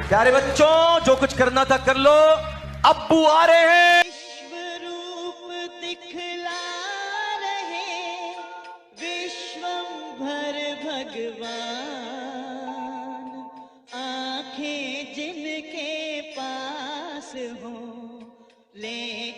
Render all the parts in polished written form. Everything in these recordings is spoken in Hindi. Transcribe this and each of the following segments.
प्यारे बच्चों, जो कुछ करना था कर लो, अब्बू आ रहे हैं। विश्वरूप दिखला रहे विश्वंभर भगवान, आंखें जिनके पास हो ले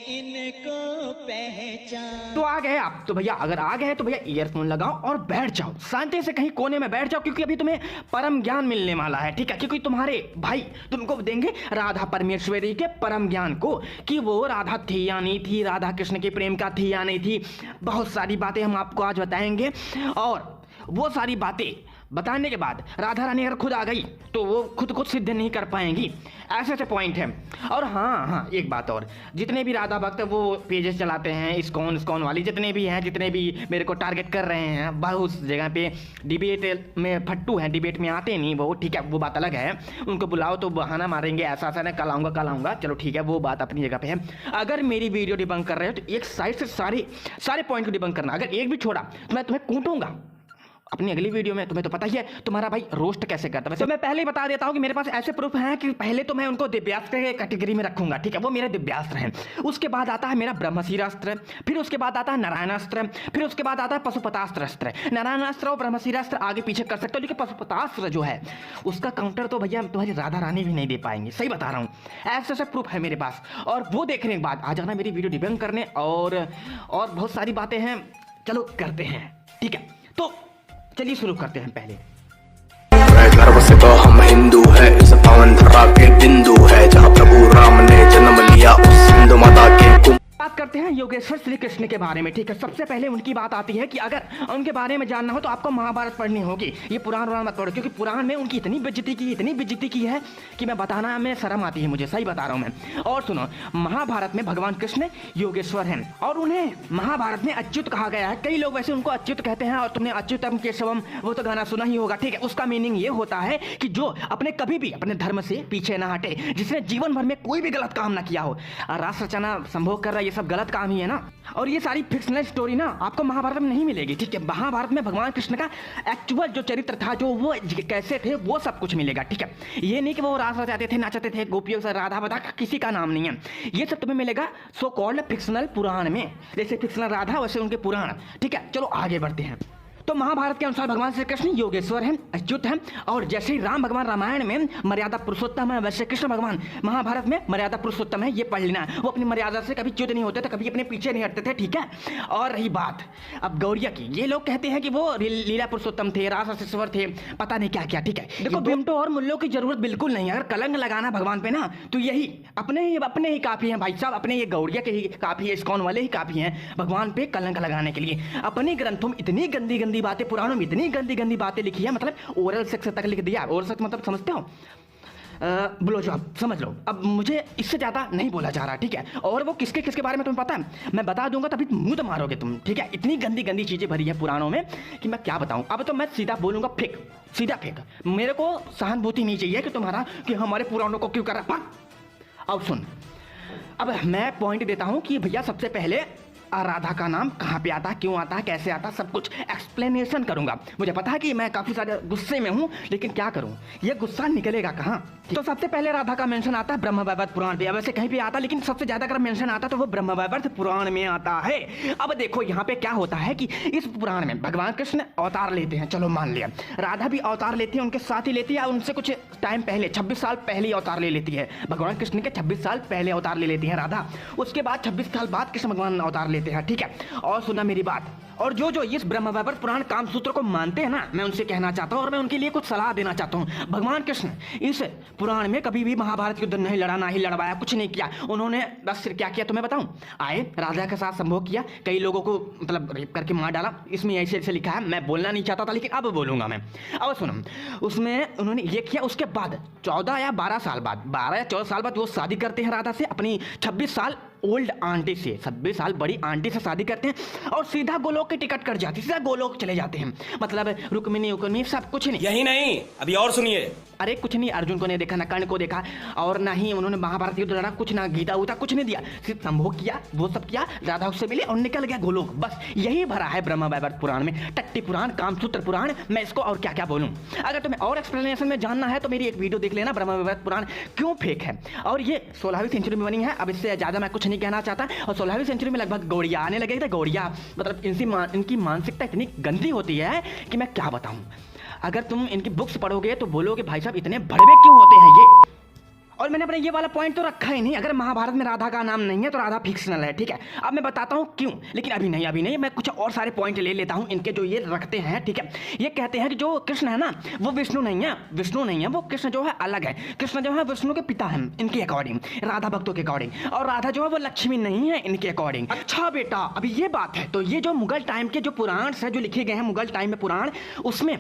इनको पहचान। तो आ गए आप? तो भैया अगर आ गए तो भैया ईयरफोन लगाओ और बैठ जाओ, शांति से कहीं कोने में बैठ जाओ, क्योंकि अभी तुम्हें परम ज्ञान मिलने वाला है, ठीक है? क्योंकि तुम्हारे भाई तुमको देंगे राधा परमेश्वरी के परम ज्ञान को, कि वो राधा थी या नहीं थी, राधा कृष्ण के प्रेम का थी या नहीं थी। बहुत सारी बातें हम आपको आज बताएंगे, और वो सारी बातें बताने के बाद राधा रानी अगर खुद आ गई तो वो खुद को सिद्ध नहीं कर पाएंगी। ऐसे ऐसे पॉइंट हैं। और हाँ, एक बात और, जितने भी राधा भक्त वो पेजेस चलाते हैं, इस्कॉन वाली जितने भी हैं, जितने भी मेरे को टारगेट कर रहे हैं, बहुत जगह पे डिबेट में फट्टू हैं, डिबेट में आते नहीं वो, ठीक है, वो बात अलग है। उनको बुलाओ तो बहाना मारेंगे, ऐसा ना कल आऊँगा, चलो ठीक है, वो बात अपनी जगह पे है। अगर मेरी वीडियो डिबंक कर रहे हो तो एक साइड से सारे पॉइंट को डिबंक करना। अगर एक भी छोड़ा तो मैं तुम्हें कूटूंगा अपनी अगली वीडियो में। तुम्हें तो पता ही है तुम्हारा भाई रोस्ट कैसे करता है। वैसे मैं पहले ही बता देता हूँ कि मेरे पास ऐसे प्रूफ हैं कि पहले तो मैं उनको दिव्यास्त्र के कैटेगरी में रखूंगा, ठीक है? वो मेरे दिव्यास्त्र हैं। उसके बाद आता है मेरा ब्रह्मशिरास्त्र, फिर उसके बाद आता है नारायणास्त्र, फिर उसके बाद आता है पशुपतास्त्र। नारायणास्त्र और ब्रह्मशिरास्त्र आगे पीछे कर सकते हो, लेकिन पशुपतास्त्र जो है उसका काउंटर तो भैया तुम्हारी राधा रानी भी नहीं दे पाएंगे। सही बता रहा हूँ, ऐसे ऐसे प्रूफ है मेरे पास। और वो देखने के बाद आ जाना मेरी वीडियो डिबंक करने, और बहुत सारी बातें हैं, चलो करते हैं, ठीक है? तो चलिए शुरू करते हैं। पहले गर्व से तो हम हिंदू है, इस पावन धरा के बिंदु है, जहाँ प्रभु राम ने जन्म लिया उस सिंधु माता के। बात करते हैं योगेश्वर श्री कृष्ण के बारे में, ठीक है? सबसे पहले उनकी बात आती है कि अगर उनके बारे में जानना हो तो आपको महाभारत पढ़नी होगी। ये पुराण मत पढ़ो, क्योंकि पुराण में उनकी इतनी बेइज्जती की है कि मैं बताना में शर्म आती है मुझे। सही बता रहा हूँ मैं। और सुनो, महाभारत में भगवान कृष्ण योगेश्वर हैं, और उन्हें महाभारत में अच्युत कहा गया है। कई लोग वैसे उनको अच्युत कहते हैं, और तुमने अच्युतम केशवम वो तो गाना सुना ही होगा, ठीक है? उसका मीनिंग ये होता है कि जो कभी भी अपने धर्म से पीछे ना हटे, जिसने जीवन भर में कोई भी गलत काम ना किया हो। राष्ट्र रचना संभोग कर रहा है, ये सब गलत काम ही है ना। और ये सारी फिक्शनल स्टोरी ना आपको महाभारत में नहीं मिलेगी, ठीक है? महाभारत में भगवान कृष्ण का एक्चुअल जो चरित्र था, जो वो कैसे थे, वो सब कुछ मिलेगा, ठीक है? ये नहीं कि वो रास रचाते थे, नाचते थे, गोपियों से राधा बधा किसी का नाम नहीं है। ये सब तुम्हें मिलेगा सो कॉल्ड फिक्शनल पुराण में। जैसे फिक्शनल राधा वैसे उनके पुराण, ठीक है? चलो आगे बढ़ते हैं। तो महाभारत के अनुसार भगवान श्री कृष्ण योगेश्वर हैं, अच्युत हैं, और जैसे ही राम भगवान रामायण में मर्यादा पुरुषोत्तम है, वैसे कृष्ण भगवान महाभारत में मर्यादा पुरुषोत्तम है। ये पढ़ लेना। वो अपनी मर्यादा से कभी च्युत नहीं होते थे, कभी अपने पीछे नहीं हटते थे, ठीक है? और रही बात अब गौरिया की, ये लोग कहते हैं कि वो लीला पुरुषोत्तम थे, रासश्वर थे, पता नहीं क्या क्या, ठीक है? देखो, बिमटो और मुल्लों की जरूरत बिल्कुल नहीं है। अगर कलंक लगाना भगवान पे ना, तो यही अपने ही काफी हैं भाई साहब। अपने ये गौरिया के ही काफी है, इस्कॉन वाले ही काफी हैं भगवान पे कलंक लगाने के लिए। अपने ग्रंथों में इतनी गंदी बातें, पुराणों में इतनी गंदी बातें लिखी है, मतलब ओरल सेक्स तक लिख दिया। ओरल सेक्स मतलब समझते हो? बोलो जो आप समझ लो। अब मुझे इससे ज़्यादा नहीं बोला जा रहा, ठीक है? और वो किसके बारे में तुम्हें पता है? मैं बता दूंगा तभी मुंह तो मारोगे तुम, ठीक है? इतनी गंदी चीज़ें भरी है पुराणों में कि मैं क्या बताऊं। अब तो मैं सीधा बोलूंगा, सीधा फेंक। मेरे को सहानुभूति नहीं चाहिए कि तुम्हारा कि हमारे पुराणों को क्यों कर रहा। अब सुन, अब मैं पॉइंट देता हूं कि भैया सबसे पहले राधा का नाम कहाँ पे आता है, क्यों आता है, कैसे आता है, सब कुछ एक्सप्लेनेशन करूंगा। मुझे पता है कि मैं काफी सारे गुस्से में हूँ, लेकिन क्या करूँ, ये गुस्सा निकलेगा कहाँ? तो सबसे पहले राधा का मेंशन आता है ब्रह्मवैवर्त पुराण पे। वैसे कहीं भी आता है, लेकिन सबसे ज्यादा अगर मेंशन आता है तो वो ब्रह्मवैवर्त पुराण में आता है। अब देखो यहाँ पे क्या होता है कि इस पुराण में भगवान कृष्ण अवतार लेते हैं, चलो मान लिया। राधा भी अवतार लेती है, उनके साथ ही लेती है, उनसे कुछ टाइम पहले 26 साल पहले अवतार ले लेती है। भगवान कृष्ण के 26 साल पहले अवतार ले लेती है राधा। उसके बाद 26 साल बाद कृष्ण भगवान अवतार लेते हैं, ठीक है? और सुना मेरी बात, और जो इस ब्रह्मवैवर्त पुराण कामसूत्र को मानते हैं ना, मैं उनसे कहना चाहता हूँ और मैं उनके लिए कुछ सलाह देना चाहता हूँ। भगवान कृष्ण इस पुराण में कभी भी महाभारत युद्ध नहीं लड़ा, ना ही लड़वाया, कुछ नहीं किया। उन्होंने बस क्या किया तुम्हें बताऊं? आए, राधा के साथ संभोग किया, कई लोगों को मतलब रेप करके मार डाला। इसमें ऐसे लिखा है, मैं बोलना नहीं चाहता था लेकिन अब बोलूंगा मैं। अब सुनो, उसमें उन्होंने ये किया। उसके बाद 14 या 12 साल बाद, 12 या 14 साल बाद वो शादी करते हैं राधा से, अपनी 26 साल ओल्ड आंटी से, 26 साल बड़ी आंटी से शादी करते हैं और सीधा गोलोक की टिकट कट जाती है, सीधा गोलोक चले जाते हैं। मतलब रुक्मिणी उक्मिणी सब कुछ नहीं। यही नहीं, अभी और सुनिए। अरे कुछ नहीं, अर्जुन को नहीं देखा, ना कर्ण को देखा, और ना ही उन्होंने महाभारत युद्ध लड़ा, कुछ ना गीता उता कुछ नहीं दिया, सिर्फ संभोग किया, वो सब किया, राधा उससे मिली और निकल गया गोलोक। बस यही भरा है ब्रह्म वैवर्त पुराण में, टट्टी पुराण, कामसूत्र पुराण। मैं इसको और क्या क्या बोलूं। अगर तुम्हें और एक्सप्लेनेशन में जानना है तो मेरी एक वीडियो देख लेना, ब्रह्म वैवर्त पुराण क्यों फेक है। और ये 16वीं सेंचुरी में बनी है, अब इससे ज्यादा मैं कुछ नहीं कहना चाहता। और 16वीं सेंचुरी में लगभग गौड़िया आने लगे थे। गौड़िया मतलब इनकी मानसिकता इतनी गंदी होती है कि मैं क्या बताऊं। अगर तुम इनकी बुक्स पढ़ोगे तो बोलोगे भाई साहब इतने भड़वे क्यों होते हैं ये। और मैंने अपने ये वाला पॉइंट तो रखा ही नहीं, अगर महाभारत में राधा का नाम नहीं है तो राधा फिक्शनल है, ठीक है। अब मैं बताता हूँ क्यों, लेकिन अभी नहीं, मैं कुछ और सारे पॉइंट ले लेता हूँ इनके जो ये रखते हैं, ठीक है। ये कहते हैं कि जो कृष्ण है ना वो विष्णु नहीं है, वो कृष्ण जो है अलग है। कृष्ण जो है विष्णु के पिता हैं इनके अकॉर्डिंग, राधा भक्तों के अकॉर्डिंग, और राधा जो है वो लक्ष्मी नहीं है इनके अकॉर्डिंग। अच्छा बेटा, अभी ये बात है तो ये जो मुगल टाइम के जो पुराण है जो लिखे गए हैं मुगल टाइम में पुराण, उसमें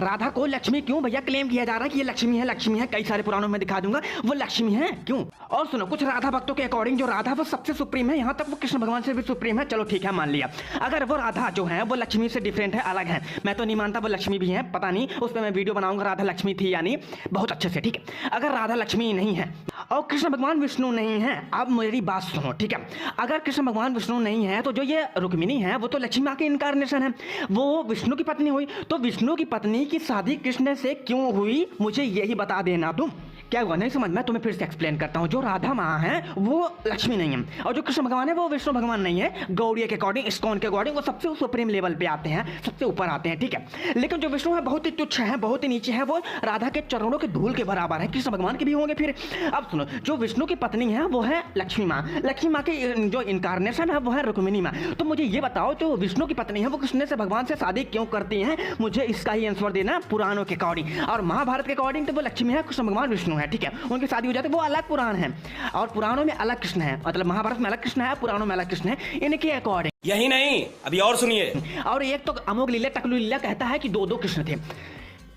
राधा को लक्ष्मी क्यों भैया क्लेम किया जा रहा है कि ये लक्ष्मी है। कई सारे पुराणों में दिखा दूंगा वो लक्ष्मी है क्यों। और सुनो, कुछ राधा भक्तों के अकॉर्डिंग जो राधा वो सबसे सुप्रीम है, यहाँ तक वो कृष्ण भगवान से भी सुप्रीम है। चलो ठीक है, मान लिया। अगर वो राधा जो है वो लक्ष्मी से डिफरेंट है, अलग है, मैं तो नहीं मानता वो लक्ष्मी भी है, पता नहीं, उस पर मैं वीडियो बनाऊंगा राधा लक्ष्मी थी या नहीं, बहुत अच्छे से, ठीक है। अगर राधा लक्ष्मी नहीं है और कृष्ण भगवान विष्णु नहीं है, अब मेरी बात सुनो, ठीक है। अगर कृष्ण भगवान विष्णु नहीं है तो जो ये रुक्मिणी है वो तो लक्ष्मी माँ की इनकारनेशन है, वो विष्णु की पत्नी हुई। तो विष्णु की पत्नी की शादी कृष्ण से क्यों हुई, मुझे यही बता देना तुम। क्या हुआ नहीं समझ, मैं तुम्हें फिर से एक्सप्लेन करता हूँ। जो राधा माँ है वो लक्ष्मी नहीं है, और जो कृष्ण भगवान है वो विष्णु भगवान नहीं है। गौड़िया के अकॉर्डिंग, इस्कॉन के अकॉर्डिंग वो सबसे सुप्रीम लेवल पे आते हैं, सबसे ऊपर आते हैं, ठीक है। लेकिन जो विष्णु है बहुत ही तुच्छ है, बहुत ही नीचे है, वो राधा के चरणों के धूल के बराबर है, कृष्ण भगवान के भी होंगे फिर। अब सुनो, जो विष्णु की पत्नी है वो है लक्ष्मी माँ, लक्ष्मी माँ की जो इनकारनेशन है वो है रुक्मिणी माँ। तो मुझे ये बताओ, जो विष्णु की पत्नी है वो कृष्ण से भगवान से शादी क्यों करती है, मुझे इसका ही आंसर देना पुराणों के अकॉर्डिंग। और महाभारत के अकॉर्डिंग तो वो लक्ष्मी है, कृष्ण भगवान विष्णु है, ठीक है। उनकी शादी हो जाती है, वो अलग पुराण है, और पुराणों में अलग कृष्ण है, मतलब महाभारत में अलग कृष्ण है, पुराणों में अलग कृष्ण है, इनके अकॉर्डिंग। यही नहीं, अभी और सुनिए। और एक तो अमोघ लीला टकलू लीला कहता है कि दो कृष्ण थे।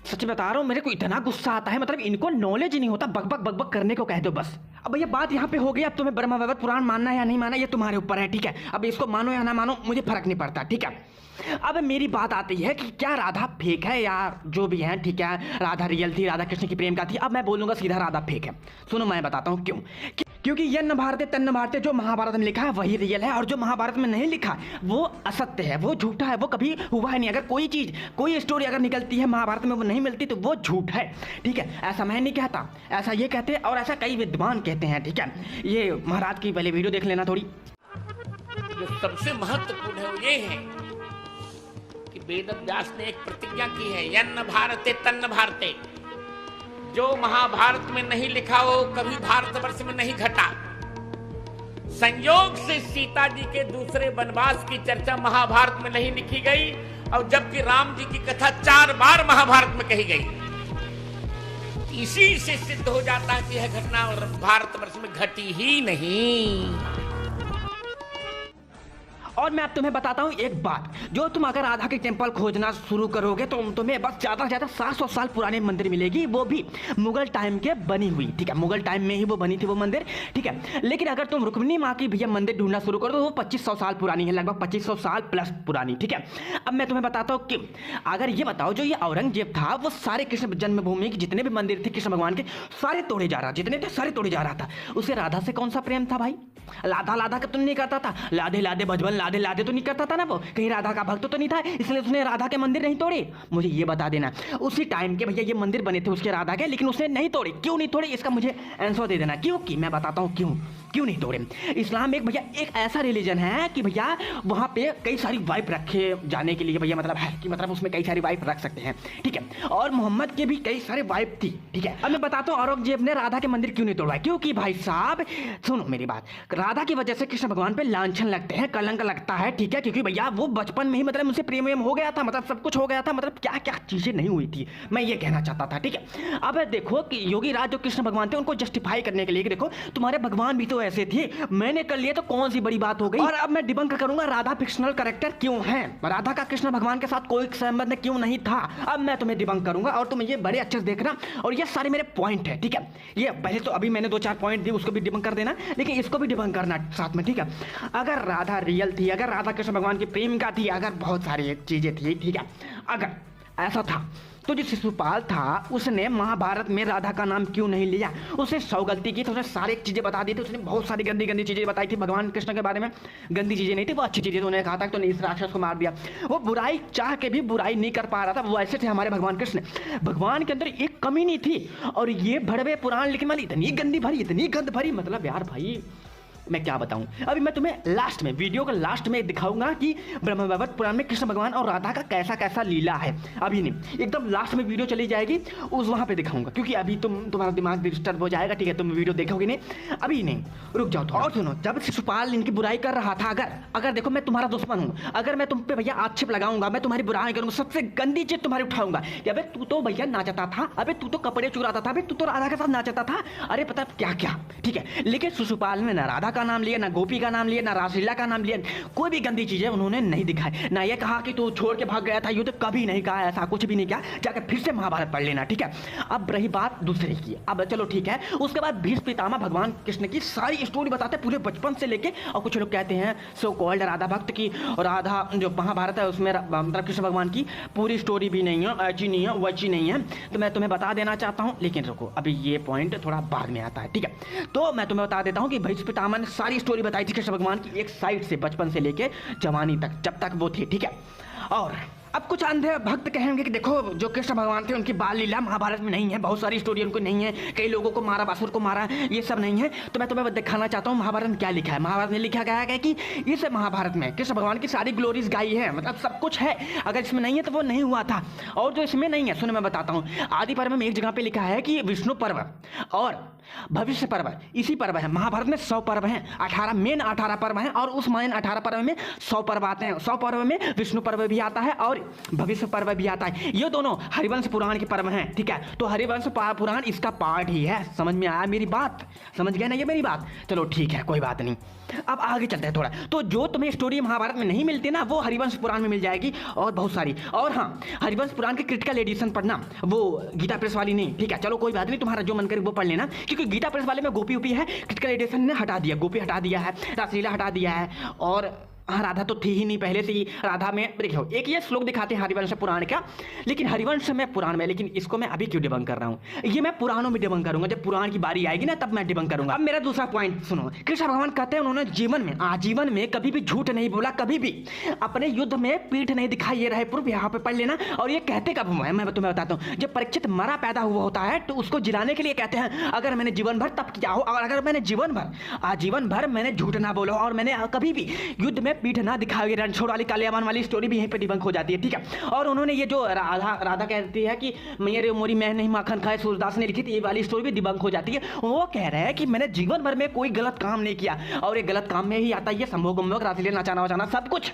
सच बता रहा हूँ, मेरे को इतना गुस्सा आता है, मतलब इनको नॉलेज ही नहीं होता, बकबक करने को कह दो बस। अब भैया बात यहाँ पे हो गई, अब तुम्हें ब्रह्म वैवर्त पुराण मानना है या नहीं मानना ये तुम्हारे ऊपर है, ठीक है। अब इसको मानो या ना मानो मुझे फर्क नहीं पड़ता, ठीक है। अब मेरी बात आती है कि क्या राधा फेक है या जो भी है, ठीक है, राधा रियल थी, राधा कृष्ण की प्रेम का थी। अब मैं बोलूंगा सीधा राधा फेक है। सुनो मैं बताता हूँ क्यों। क्योंकि यन्न भारते तन्न भारते जो महाभारत में लिखा है वही रियल है, और जो महाभारत में नहीं लिखा वो असत्य है, वो झूठा है, वो कभी हुआ है नहीं। अगर कोई चीज़, कोई स्टोरी अगर निकलती है महाभारत में वो नहीं मिलती तो वो झूठ है, ठीक है। ऐसा मैं नहीं कहता, ऐसा ये कहते हैं और ऐसा कई विद्वान कहते हैं, ठीक है। ये महाराज की पहले वीडियो देख लेना थोड़ी। जो सबसे महत्वपूर्ण है वो ये है कि वेद व्यास ने एक प्रतिज्ञा की है, यन्न भारते तन्न भारते। जो महाभारत में नहीं लिखा वो कभी भारतवर्ष में नहीं घटा। संयोग से सीता जी के दूसरे वनवास की चर्चा महाभारत में नहीं लिखी गई, और जबकि राम जी की कथा 4 बार महाभारत में कही गई। इसी से सिद्ध हो जाता है कि यह घटना भारतवर्ष में घटी ही नहीं। और मैं अब तुम्हें बताता हूँ एक बात, जो तुम अगर राधा के टेम्पल खोजना शुरू करोगे तो तुम्हें बस ज़्यादा से ज़्यादा 700 साल पुरानी मंदिर मिलेगी, वो भी मुगल टाइम के बनी हुई, ठीक है। मुगल टाइम में ही वो बनी थी वो मंदिर, ठीक है। लेकिन अगर तुम रुक्मिणी माँ की भैया मंदिर ढूंढना शुरू करो तो वो 2500 साल पुरानी है, लगभग 2500 साल प्लस पुरानी, ठीक है। अब मैं तुम्हें बताता हूँ कि अगर ये बताओ, जो ये औरंगजेब था वो सारे कृष्ण जन्मभूमि के जितने भी मंदिर थे कृष्ण भगवान के सारे तोड़े जा रहा, जितने थे सारे तोड़े जा रहा था। उसे राधा से कौन सा प्रेम था भाई? लाधा का तो नहीं करता था, लाधे भजबन लाधे तो नहीं करता था ना वो, कहीं राधा का भक्त तो नहीं था, इसलिए उसने राधा के मंदिर नहीं तोड़े। मुझे ये बता देना, उसी टाइम के भैया ये मंदिर बने थे उसके राधा के, लेकिन उसने नहीं तोड़े। क्यों नहीं तोड़े इसका मुझे आंसर दे देना, क्योंकि मैं बताता हूँ क्यों नहीं तोड़े। इस्लाम एक भैया एक ऐसा रिलीजन है कि भैया वहाँ पे कई सारी वाइफ रखे जाने के लिए भैया, मतलब है कि मतलब उसमें कई सारी वाइफ रख सकते हैं, ठीक है। और मोहम्मद के भी कई सारे वाइफ थी, ठीक है। अब मैं बताता हूँ औरंगजेब ने राधा के मंदिर क्यों नहीं तोड़वाया। क्योंकि भाई साहब सुनो मेरी बात, राधा की वजह से कृष्ण भगवान पे लांछन लगते हैं, कलंक लगता है, ठीक है। क्योंकि भैया वो बचपन में ही मतलब उनसे प्रेम हो गया था, मतलब सब कुछ हो गया था, मतलब क्या क्या चीजें नहीं हुई थी, मैं ये कहना चाहता था, ठीक है। अब देखो कि योगी राज जो कृष्ण भगवान थे उनको जस्टिफाई करने के लिए कि देखो तुम्हारे भगवान भी तो ऐसे थे, मैंने कर लिया तो कौन सी बड़ी बात हो गई। और अब मैं डिबंक करूंगा राधा फिक्शनल कैरेक्टर क्यों है, राधा का कृष्ण भगवान के साथ कोई संबंध क्यों नहीं था। अब मैं तुम्हें डिबंक करूंगा और तुम ये बड़े अच्छे से देखना, और ये सारे मेरे पॉइंट है, ठीक है। ये पहले तो अभी मैंने 2-4 पॉइंट दिए उसको भी डिबंक कर देना, लेकिन इसको भी डिबंक डिबंक करना साथ में, ठीक है। अगर राधा रियल थी, अगर राधा कृष्ण भगवान की प्रेमिका थी, अगर बहुत सारी चीजें थी, ठीक है, अगर ऐसा था तो जो शिशुपाल था उसने महाभारत में राधा का नाम क्यों नहीं लिया? उसने 100 गलती की तो उसने सारी चीजें बता दी थी, उसने बहुत सारी गंदी गंदी चीजें बताई थी भगवान कृष्ण के बारे में। गंदी चीजें नहीं थी, वो अच्छी चीजें। तो उन्होंने कहा था कि तो इस राक्षस को मार दिया। वो बुराई चाह के भी बुराई नहीं कर पा रहा था, वो ऐसे थे हमारे भगवान कृष्ण। भगवान के अंदर एक कमी नहीं थी, और ये भड़वे पुराण लिखने वाली इतनी गंदी भरी, इतनी गंद भरी, मतलब यार भाई मैं क्या बताऊं। अभी मैं तुम्हें लास्ट में, वीडियो के लास्ट में दिखाऊंगा कि ब्रह्मवैवर्त पुराण में कृष्ण भगवान और राधा का कैसा कैसा लीला है। अभी नहीं, एकदम लास्ट में वीडियो चली जाएगी, उस वहां पे दिखाऊंगा, क्योंकि अभी तुम्हारा दिमाग डिस्टर्ब हो जाएगा, ठीक है। तुम वीडियो देखोगे नहीं, अभी नहीं, रुक जाओ थोड़ा। और सुनो, जब शिशुपाल इनकी बुराई कर रहा था, अगर देखो मैं तुम्हारा दुश्मन हूं, अगर मैं तुम पे भैया आक्षेप लगाऊंगा, मैं तुम्हारी बुराई करूंगा, सबसे गंदी चीज तुम्हारी उठाऊंगा कि अबे तू तो भैया नाचता था, अबे तू तो कपड़े चुराता था, अबे तू तो राधा के साथ नाचता था, अरे पता क्या क्या, ठीक है। लेकिन शिशुपाल ने ना राधा का नाम लिया, ना गोपी का नाम लिया, ना रासलीला का नाम लिया, कोई भी गंदी चीजें उन्होंने नहीं दिखाई। ना ये कहा कि तू छोड़ के भाग गया था, युद्ध कभी नहीं कहा, ऐसा कुछ भी नहीं किया। जाकर फिर से महाभारत पढ़ लेना, ठीक है। अब रही बात दूसरे की, अब चलो ठीक है। उसके बाद भीष्म पितामह भगवान कृष्ण की सारी स्टोरी बताते पूरे बचपन से लेके, और कुछ लोग कहते हैं सो कॉल्ड राधा भक्त की, और राधा जो महाभारत है उसमें मतलब कृष्ण भगवान की पूरी स्टोरी भी नहीं है, अच्छी नहीं है, वो अच्छी नहीं है। तो मैं तुम्हें बता देना चाहता हूँ, लेकिन रुको अभी ये पॉइंट थोड़ा बाद में आता है, ठीक है। तो मैं तुम्हें बता देता हूँ कि भीष्म पितामह ने सारी स्टोरी बताई थी कृष्ण भगवान की, एक साइड से बचपन से लेके जवानी तक, जब तक वो थे, ठीक है। और अब कुछ अंधे भक्त कहेंगे कि देखो जो कृष्ण भगवान थे उनकी बाल लीला महाभारत में नहीं है, बहुत सारी स्टोरी उनको नहीं है, कई लोगों को मारा, बासुर को मारा, ये सब नहीं है। तो मैं तुम्हें दिखाना चाहता हूँ महाभारत में क्या लिखा है। महाभारत में लिखा गया है कि इस महाभारत में कृष्ण भगवान की सारी ग्लोरीज गाई है, मतलब सब कुछ है। अगर इसमें नहीं है तो वो नहीं हुआ था। और जो इसमें नहीं है, सुनो मैं बताता हूँ। आदि पर्व में एक जगह पे लिखा है कि विष्णु पर्व और भविष्य पर्व इसी पर्व है। महाभारत में 100 पर्व हैं, 18 पर्व हैं, और उस मेन 18 पर्व में 100 पर्व आते हैं। 100 पर्व में विष्णु पर्व भी आता है और भविष्य पर्व भी आता है। ये दोनों हरिवंश पुराण के पर्व हैं, ठीक है। तो हरिवंश पुराण इसका पार्ट ही है। समझ में आया मेरी बात? समझ गया ना ये मेरी बात? चलो ठीक है, कोई बात नहीं। अब आगे चलते हैं थोड़ा। तो जो तुम्हें स्टोरी महाभारत में नहीं मिलती ना, वो हरिवंश पुराण में मिल जाएगी, और बहुत सारी। और हाँ, हरिवंश पुराण के क्रिटिकल एडिशन पढ़ना, वो गीता प्रेस वाली नहीं, ठीक है। चलो कोई बात नहीं, तुम्हारा जो मन करे वो पढ़ लेना, क्योंकि गीता प्रेस वाले में गोपी उपी है, क्रिटिकल एडिशन ने हटा दिया, गोपी हटा दिया है, रासलीला हटा दिया है, और हाँ राधा तो थी ही नहीं पहले से ही। राधा में देखो एक ये श्लोक दिखाते हैं हरिवंश पुराण का, लेकिन हरिवंश में पुराण में, लेकिन इसको मैं अभी क्यों डिबंक कर रहा हूँ? ये मैं पुराणों में डिबंक करूंगा, जब पुराण की बारी आएगी ना तब मैं डिबंक करूंगा। अब मेरा दूसरा पॉइंट सुनो। कृष्ण भगवान कहते हैं उन्होंने जीवन में, आजीवन में कभी भी झूठ नहीं बोला, कभी भी अपने युद्ध में पीठ नहीं दिखाई। ये रहे प्रूफ, यहाँ पे पढ़ लेना। और ये कहते कब हुआ है मैं तुम्हें बताता हूँ। जब परीक्षित मरा पैदा हुआ होता है तो उसको जिलाने के लिए कहते हैं अगर मैंने जीवन भर तप किया हो, और अगर मैंने जीवन भर, आजीवन भर मैंने झूठ ना बोला और मैंने कभी भी युद्ध में पीठ ना दिखाई, रणछोड़ वाली कालियावान वाली स्टोरी भी यहीं पे डिबंक हो जाती है, ठीक है। और उन्होंने ये जो राधा कहती है कि मेरे मोरी मैं नहीं माखन खाए, सूरदास ने लिखी थी, ये वाली स्टोरी भी डिबंक हो जाती है। वो कह रहे हैं कि मैंने जीवन भर में कोई गलत काम नहीं किया, और ये गलत काम में ही आता है ये संभोग गम्भोग, रासलीला, नचाना वचाना, सब कुछ,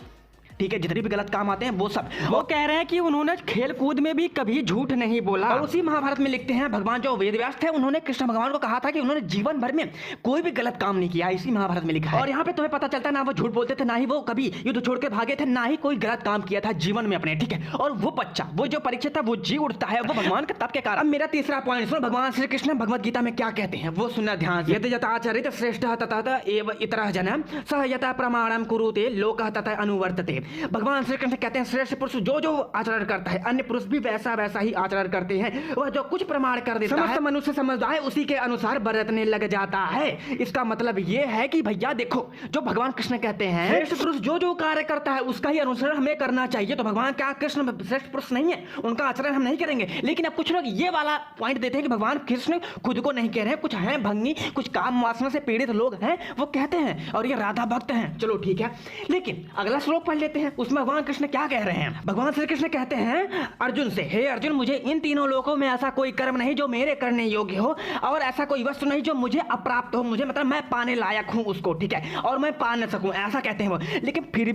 ठीक है। जितने भी गलत काम आते हैं वो सब। वो कह रहे हैं कि उन्होंने खेल कूद में भी कभी झूठ नहीं बोला। और उसी महाभारत में लिखते हैं भगवान जो वेदव्यास थे उन्होंने कृष्ण भगवान को कहा था कि उन्होंने जीवन भर में कोई भी गलत काम नहीं किया, इसी महाभारत में लिखा है। और यहाँ पे तुम्हें पता चलता है ना वो झूठ बोलते थे, ना ही वो कभी युद्ध छोड़ के भागे थे, ना ही कोई गलत काम किया था जीवन में अपने, ठीक है। और वो बच्चा, वो जो परीक्षित था, वो जी उठता है वो भगवान के तप के कारण। मेरा तीसरा पॉइंट सुनो, भगवान श्री कृष्ण भगवत गीता में क्या कहते हैं वो सुनना ध्यान से। यत यथाचरित श्रेष्ठ ततः एव इतरः जन सह यथा प्रमाणम कुरुते लोकः तथा अनुवर्तते। भगवान श्री कृष्ण कहते हैं श्रेष्ठ पुरुष जो जो आचरण करता है, अन्य पुरुष भी वैसा वैसा ही आचरण करते हैं। वह जो कुछ प्रमाण कर देता है, मनुष्य समझता है उसी के अनुसार बरतने लग जाता है। इसका मतलब यह है कि भैया देखो, जो भगवान कृष्ण कहते हैं श्रेष्ठ पुरुष जो जो कार्य करता है उसका ही अनुसरण हमें करना चाहिए। तो भगवान क्या कृष्ण श्रेष्ठ पुरुष नहीं है, उनका आचरण हम नहीं करेंगे। लेकिन अब कुछ लोग ये वाला पॉइंट देते हैं कि भगवान कृष्ण खुद को नहीं कह रहे हैं, कुछ हैं भंगी, कुछ काम वासना से पीड़ित लोग हैं वो कहते हैं, और ये राधा भक्त हैं। चलो ठीक है, लेकिन अगला श्लोक पढ़ लेते हैं। उसमें भगवान कृष्ण क्या कह रहे हैं? भगवान श्री कृष्ण कहते हैं अर्जुन से, हे अर्जुन, मुझे इन तीनों लोकों में ऐसा कोई कर्म नहीं जो मेरे करने योग्य हो, और ऐसा कोई वस्तु नहीं जो मुझे अप्राप्त हो, मुझे मतलब मैं पाने लायक हूं उसको, ठीक है, और मैं पा न सकूं, ऐसा कहते हैं वो। लेकिन फिर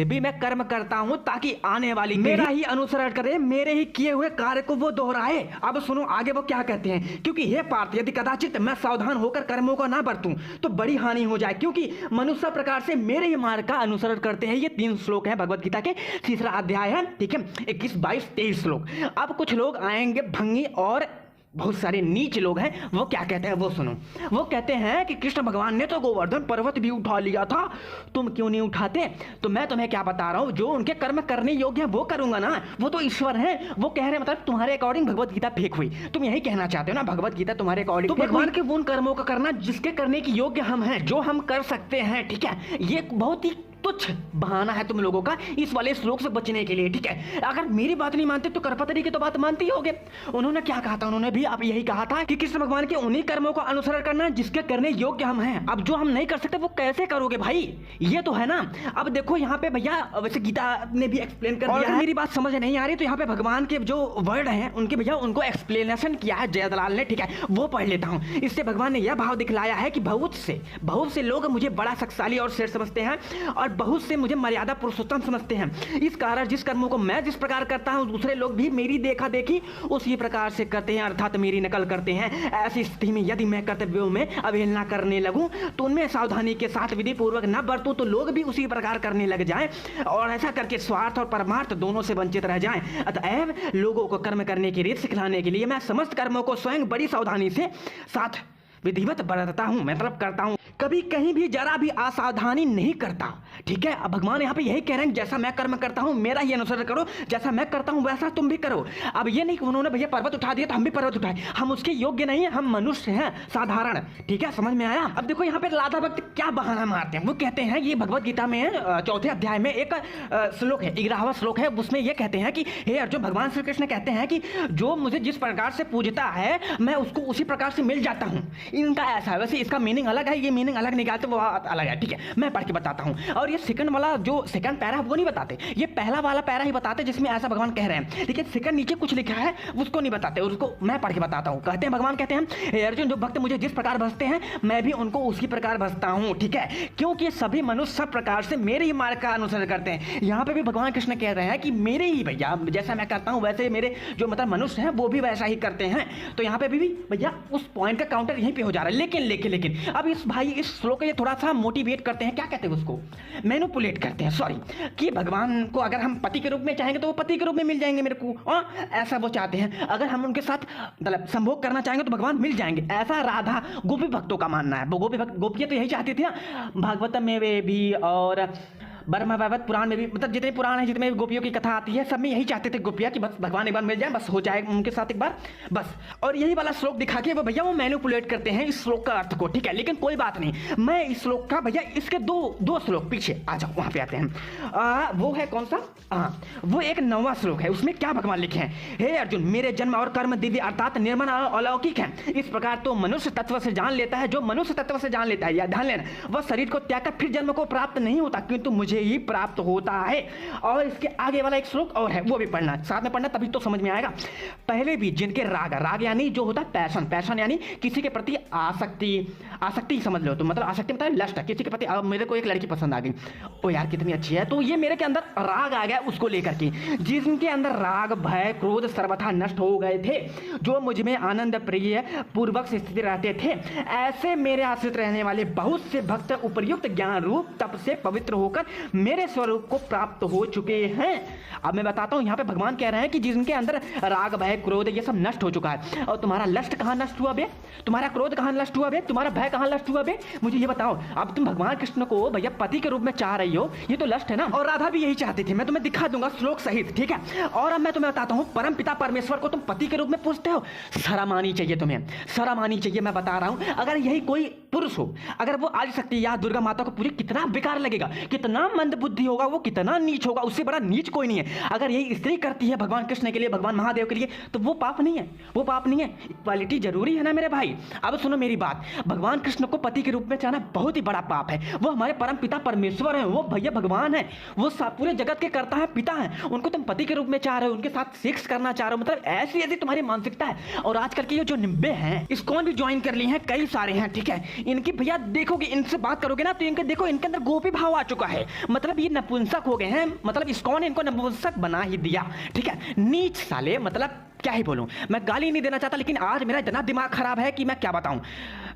भी मैं कर्म करता हूं ताकि आने वाली मेरा ही अनुसरण करे, मेरे ही किए हुए कार्य को वो दोहराए। अब सुनो आगे वो क्या कहते हैं, क्योंकि हे पार्थ, यदि कदाचित मैं सावधान होकर कर्मों को ना बरतूं तो बड़ी हानि हो जाए, क्योंकि मनुष्य प्रकार से मेरे ही मार्ग का अनुसरण करते हैं। ये 3 श्लोक है भगवत गीता के, तीसरा अध्याय है, ठीक है, 21, 22, 23 श्लोक। अब कुछ लोग आएंगे भंगी और बहुत सारे नीच लोग हैं, वो क्या कहते हैं वो सुनो। वो कहते हैं कि कृष्ण भगवान ने तो गोवर्धन पर्वत भी उठा लिया था, तुम क्यों नहीं उठाते। तो मैं तुम्हें क्या बता रहा हूं, जो उनके कर्म करने योग्य है वो करूंगा ना, वो तो ईश्वर है। वो कह रहे मतलब तुम्हारे अकॉर्डिंग भगवत गीता फेक हुई, तुम यही कहना चाहते हो ना, भगवत गीता तुम्हारे अकॉर्डिंग तो भगवान के उन कर्मों का करना जिसके करने की योग्य हम हैं, जो हम कर सकते हैं, ठीक है। ये बहुत ही तुच्छ बहाना है तुम लोगों का इस वाले श्लोक से बचने के लिए, ठीक है। अगर मेरी बात नहीं मानते तो करपतरी की तो बात मानते ही होगे। उन्होंने क्या कहा था, उन्होंने भी अब यही कहा था कि कृष्ण भगवान के उन्हीं कर्मों का अनुसरण करना जिसके करने योग्य हम हैं। अब जो हम नहीं कर सकते वो कैसे करोगे भाई, ये तो है ना। अब देखो यहाँ पे भैया, वैसे गीता ने भी एक्सप्लेन कर दिया है, मेरी बात समझ नहीं आ रही तो यहाँ पे भगवान के जो वर्ड हैं उनके भैया उनको एक्सप्लेनेशन किया है जयदलाल ने, ठीक है, वो पढ़ लेता हूँ। इससे भगवान ने यह भाव दिखलाया है कि बहुत से लोग मुझे बड़ा शक्तिशाली और श्रेष्ठ समझते हैं और बहुत से मुझे मर्यादा पुरुषोत्तम समझते हैं। इस कारण जिस कर्मों को मैं जिस प्रकार करता हूं दूसरे लोग भी मेरी देखा देखी उसी प्रकार से करते हैं, अर्थात मेरी नकल करते हैं। ऐसी स्थिति में यदि मैं कर्तव्यों में अवहेलना करने लगूं तो उनमें सावधानी के साथ विधि पूर्वक न बरतूं तो लोग भी उसी प्रकार करने लग जाएं और ऐसा करके स्वार्थ और परमार्थ दोनों से वंचित रह जाएं। अतएव लोगों को कर्म करने की रीत सिखलाने के लिए मैं समस्त कर्मों को स्वयं बड़ी सावधानी से साथ विधिवत बरतता हूं, मतलब करता हूं, कभी कहीं भी जरा भी असावधानी नहीं करता, ठीक है। अब भगवान यहाँ पे यही कह रहे हैं जैसा मैं कर्म करता हूं मेरा ही अनुसरण करो, जैसा मैं करता हूं वैसा तुम भी करो। अब ये नहीं कि उन्होंने भैया पर्वत उठा दिया तो हम भी पर्वत उठाए, हम उसके योग्य नहीं है, हम मनुष्य हैं साधारण, ठीक है, समझ में आया। अब देखो यहाँ पे राधा भक्त क्या बहाना मारते हैं, वो कहते हैं ये भगवत गीता में 4थे अध्याय में एक श्लोक है, 11वां श्लोक है, उसमें ये कहते हैं कि हे अर्जुन, भगवान श्री कृष्ण कहते हैं कि जो मुझे जिस प्रकार से पूजता है मैं उसको उसी प्रकार से मिल जाता हूँ। इनका ऐसा है, वैसे इसका मीनिंग अलग है, ये मीनिंग अलग निकालते वो अलग है, ठीक है, मैं पढ़ के बताता हूँ। और ये सेकंड वाला जो सेकंड पैरा वो नहीं बताते, ये पहला वाला पैरा ही बताते जिसमें ऐसा भगवान कह रहे हैं, लेकिन सेकंड नीचे कुछ लिखा है उसको नहीं बताते, उसको मैं पढ़ के बताता हूँ। कहते हैं भगवान कहते हैं, हे अर्जुन, जो भक्त मुझे जिस प्रकार भजते हैं मैं भी उनको उसी प्रकार भजता हूँ, ठीक है, क्योंकि सभी मनुष्य सब प्रकार से मेरे ही मार्ग का अनुसरण करते हैं। यहाँ पे भी भगवान कृष्ण कह रहे हैं कि मेरे ही भैया जैसा मैं करता हूँ वैसे मेरे जो मतलब मनुष्य हैं वो भी वैसा ही करते हैं। तो यहाँ पे भी भैया उस पॉइंट का काउंटर यहीं पे हो जा रहा है। लेकिन अब इस भाई इस श्लोक को ये थोड़ा सा मोटिवेट करते हैं, क्या कहते हैं उसको, मैनिपुलेट करते हैं, सॉरी, कि भगवान को अगर हम पति के रूप में चाहेंगे तो वो पति के रूप में मिल जाएंगे मेरे को, ऐसा वो चाहते हैं। अगर हम उनके साथ मतलब संभोग करना चाहेंगे तो भगवान मिल जाएंगे, ऐसा राधा गोपी भक्तों का मानना है। वो गोपियां तो यही चाहती थी ना, भागवतम में वे भी और ब्रह्म वैवर्त पुराण में भी, मतलब जितने पुराण है जितने गोपियों की कथा आती है सब में यही चाहते थे गोपियां कि बस भगवान एक बार मिल जाए, बस हो जाए उनके साथ एक बार बस। और यही वाला श्लोक दिखा के वो भैया वो मैनिपुलेट करते हैं इस श्लोक का अर्थ को, ठीक है। लेकिन कोई बात नहीं, मैं इस श्लोक का भैया इसके दो श्लोक पीछे आ जाओ, वहां पे आते हैं। वो है कौन सा, वो एक 9वां श्लोक है, उसमें क्या भगवान लिखे हैं, हे अर्जुन, मेरे जन्म और कर्म दिव्य अर्थात निर्मल और अलौकिक है। इस प्रकार तो मनुष्य तत्व से जान लेता है, जो मनुष्य तत्व से जान लेता है, या ध्यान लेना, वह शरीर को त्याग कर फिर जन्म को प्राप्त नहीं होता, किंतु मुझे ही प्राप्त होता है। और इसके आगे वाला एक श्लोक और है, वो भी पढ़ना, साथ में पढ़ना तभी तो समझ में आएगा। पहले भी जिनके राग यानी जो होता है पैशन यानी किसी के प्रति आसक्ति समझ लो, तो मतलब आसक्ति मतलब लस्ट, किसी के प्रति मेरे को एक लड़की पसंद आ गई, ओ यार कितनी अच्छी है, तो ये मेरे के अंदर राग आ गया उसको लेकर के। जिनके अंदर राग भय क्रोध सर्वथा नष्ट हो गए थे, जो मुझ में आनंद प्रिय पूर्वक से स्थित रहते थे, ऐसे मेरे आश्रित रहने वाले बहुत से भक्त उपर्युक्त ज्ञान रूप तप से पवित्र होकर मेरे स्वरूप को प्राप्त हो चुके हैं। अब मैं बताता हूं, यहाँ पे भगवान कह रहे हैं कि जिनके अंदर राग भय क्रोध ये सब नष्ट हो चुका है। और तुम्हारा लस्ट कहाँ नष्ट हुआ बे, तुम्हारा क्रोध कहाँ नष्ट हुआ बे, तुम्हारा भय कहाँ नष्ट हुआ बे, मुझे ये बताओ। अब तुम भगवान कृष्ण को भैया पति के रूप में चाह रही हो, ये तो लस्ट है ना। और राधा भी यही चाहती थी, मैं तुम्हें दिखा दूंगा श्लोक सहित, ठीक है। और अब मैं तुम्हें बताता हूँ, परम पिता परमेश्वर को तुम पति के रूप में पूछते हो, शर्म आनी चाहिए तुम्हें, शर्म आनी चाहिए। मैं बता रहा हूँ, अगर यही कोई पुरुष हो, अगर वो आदि शक्ति या दुर्गा माता को पूरी, कितना बेकार लगेगा, कितना मंद बुद्धि होगा वो, कितना नीच होगा, उससे बड़ा नीच कोई नहीं है। अगर यही स्त्री करती है भगवान कृष्ण के लिए, भगवान महादेव के लिए, तो वो पाप नहीं है, वो पाप नहीं है। इक्वालिटी जरूरी है ना मेरे भाई। अब सुनो मेरी बात, भगवान कृष्ण को पति के रूप में चाहना बहुत ही बड़ा पाप है। वो हमारे परम पिता परमेश्वर हैं, वो भैया भगवान है, वो पूरे जगत के करता है, पिता है, उनको तुम पति के रूप में चाह रहे हो, उनके साथ सेक्स करना चाह रहे हो, मतलब ऐसी ऐसी तुम्हारी मानसिकता है। और आजकल के ये जो निब्बे हैं, इसको भी ज्वाइन कर ली हैं, कई सारे हैं, ठीक है। इनकी भैया देखोगे, इनसे बात करोगे ना तो इनके देखो, इनके अंदर गोपी भाव आ चुका है, मतलब ये नपुंसक हो गए हैं, मतलब इस्कॉन ने इनको नपुंसक बना ही दिया, ठीक है। नीच साले, मतलब क्या ही बोलूं, मैं गाली नहीं देना चाहता, लेकिन आज मेरा इतना दिमाग खराब है कि मैं क्या बताऊं।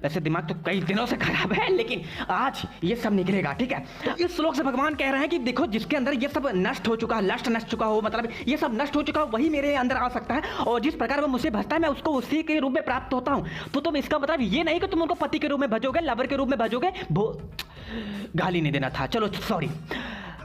वैसे दिमाग तो कई दिनों से खराब है, लेकिन आज ये सब निकलेगा, ठीक है। तो इस श्लोक से भगवान कह रहे हैं कि देखो, जिसके अंदर ये सब नष्ट हो चुका है, लस्ट नष्ट चुका हो, मतलब ये सब नष्ट हो चुका हो, वही मेरे अंदर आ सकता है, और जिस प्रकार वो मुझसे भजता है मैं उसको उसी के रूप में प्राप्त होता हूँ। तो तुम इसका मतलब ये नहीं कि तुम उनको पति के रूप में भजोगे, लवर के रूप में भजोगे। गाली नहीं देना था, चलो सॉरी।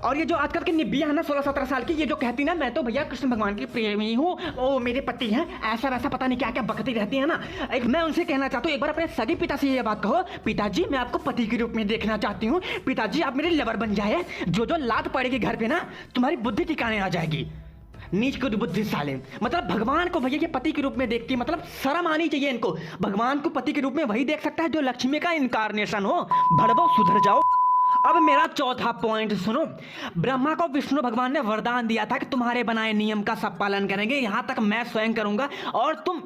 और ये जो आजकल की निब्बियाँ है ना 16-17 साल की, ये जो कहती ना मैं तो भैया कृष्ण भगवान की प्रेमी हूँ, ओ मेरे पति हैं, ऐसा वैसा पता नहीं क्या क्या बकती रहती है ना, मैं उनसे कहना चाहता हूँ, एक बार अपने सगे पिता से ये बात कहो, पिताजी मैं आपको पति के रूप में देखना चाहती हूँ, पिताजी आप मेरे लवर बन जाए, जो लात पड़ेगी घर पे ना तुम्हारी बुद्धि ठिकाने आ जाएगी। नीच को बुद्धि साले, मतलब भगवान को भैया ये पति के रूप में देखती है, मतलब शर्म आनी चाहिए इनको। भगवान को पति के रूप में वही देख सकता है जो लक्ष्मी का इनकारनेशन हो। भड़बो सुधर जाओ। अब मेरा चौथा पॉइंट सुनो। ब्रह्मा को विष्णु भगवान ने वरदान दिया था कि तुम्हारे बनाए नियम का सब पालन करेंगे, यहां तक मैं स्वयं करूंगा, और तुम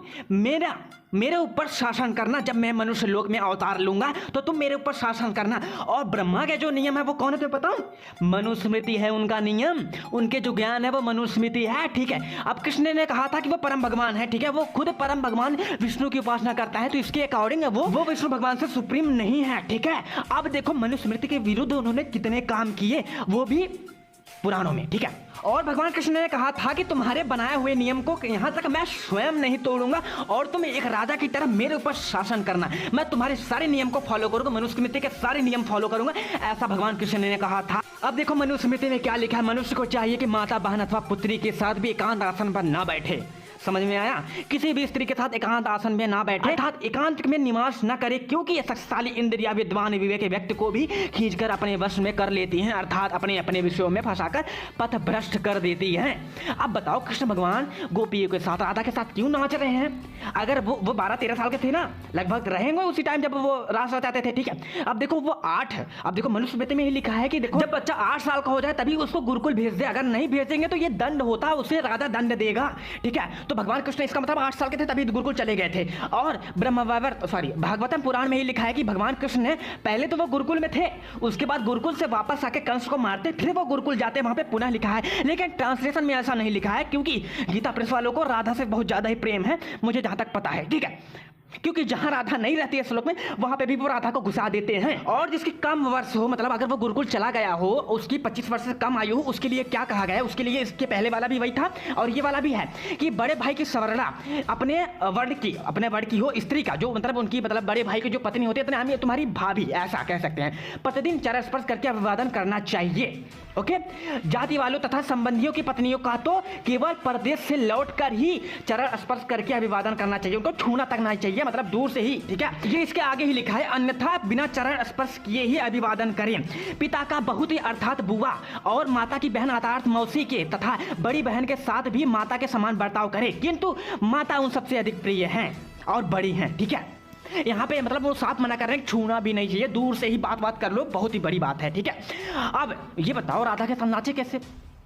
मेरे ऊपर शासन करना। जब मैं मनुष्य लोक में अवतार लूंगा तो तुम मेरे ऊपर शासन करना। और ब्रह्मा के जो नियम है वो कौन है तुम्हें बताऊं? मनुस्मृति है उनका नियम, उनके जो ज्ञान है वो मनुस्मृति है, ठीक है। अब कृष्ण ने कहा था कि वो परम भगवान है, ठीक है, वो खुद परम भगवान विष्णु की उपासना करता है, तो इसके अकॉर्डिंग वो विष्णु भगवान से सुप्रीम नहीं है, ठीक है। अब देखो मनुस्मृति के विरुद्ध उन्होंने कितने काम किए, वो भी पुराणों में, ठीक है। और भगवान कृष्ण ने कहा था कि तुम्हारे बनाए हुए नियम को यहां तक मैं स्वयं नहीं तोड़ूंगा, और तुम एक राजा की तरह मेरे ऊपर शासन करना, मैं तुम्हारे सारे नियम को फॉलो करूंगा, मनुस्मृति के सारे नियम फॉलो करूंगा, ऐसा भगवान कृष्ण ने कहा था। अब देखो मनुस्मृति में क्या लिखा है, मनुष्य को चाहिए कि माता बहन अथवा पुत्री के साथ भी एकांत आसन पर ना बैठे। समझ में आया? किसी भी स्त्री के साथ एकांत आसन में ना बैठे, अर्थात एकांत में निवास न करे, क्योंकि ये शक्तिशाली इंद्रिया विद्वान विवेक व्यक्ति को भी खींचकर अपने वश में कर लेती हैं, अर्थात अपने अपने विषयों में फंसाकर पथ भ्रष्ट कर देती हैं। अब बताओ कृष्ण भगवान गोपियों के साथ, राधा के साथ क्यों नाच रहे हैं? अगर वो 12-13 साल के थे ना, लगभग रहेंगे उसी टाइम जब वो रास रचाते थे, ठीक है। अब देखो वो 8, अब देखो मनुस्मृति में ही लिखा है कि देखो जब बच्चा 8 साल का हो जाए तभी उसको गुरुकुल भेज दे, अगर नहीं भेजेंगे तो ये दंड होता है, उसे राजा दंड देगा, ठीक है। तो भगवान कृष्ण इसका मतलब 8 साल के थे तभी गुरुकुल चले गए थे। और भागवतम पुराण में ही लिखा है कि भगवान कृष्ण ने पहले तो वो गुरुकुल में थे, उसके बाद गुरुकुल से वापस आके कंस को मारते, फिर वो गुरुकुल जाते, वहां पे पुनः लिखा है। लेकिन ट्रांसलेशन में ऐसा नहीं लिखा है, क्योंकि गीता प्रेस वालों को राधा से बहुत ज्यादा ही प्रेम है, मुझे जहां तक पता है, ठीक है। क्योंकि जहां राधा नहीं रहती है श्लोक में, वहां पे भी वो राधा को घुसा देते हैं। और जिसकी कम वर्ष हो, मतलब अगर वो गुरुकुल चला गया हो, उसकी 25 वर्ष से कम आयु हो, उसके लिए क्या कहा गया है? उसके लिए इसके पहले वाला भी वही था और ये वाला भी है कि बड़े भाई की सवर्ण अपने वर्ण की हो, स्त्री का जो मतलब उनकी मतलब बड़े भाई की जो पत्नी होती है, हम तुम्हारी भाभी ऐसा कह सकते हैं, प्रतिदिन चरण स्पर्श करके अभिवादन करना चाहिए। ओके, जाति वालों तथा संबंधियों की पत्नियों का तो केवल परदेश से लौटकर ही चरण स्पर्श करके अभिवादन करना चाहिए, उनको छूना तक नहीं चाहिए, मतलब दूर से ही, ठीक है। ये इसके आगे ही लिखा है, अन्यथा बिना चरण स्पर्श किए ही अभिवादन करें। पिता का बहुत ही अर्थात बुआ और माता की बहन अर्थात मौसी के तथा बड़ी बहन के साथ भी माता के समान बर्ताव करें, किंतु माता उन सबसे अधिक प्रिय हैं और बड़ी हैं, ठीक है। यहाँ पे मतलब वो साफ मना कर रहे हैं, छूना भी नहीं चाहिए, दूर से ही बात कर लो, बहुत ही बड़ी बात है, ठीक है। अब ये बताओ राधा के साथ नाचे कैसे?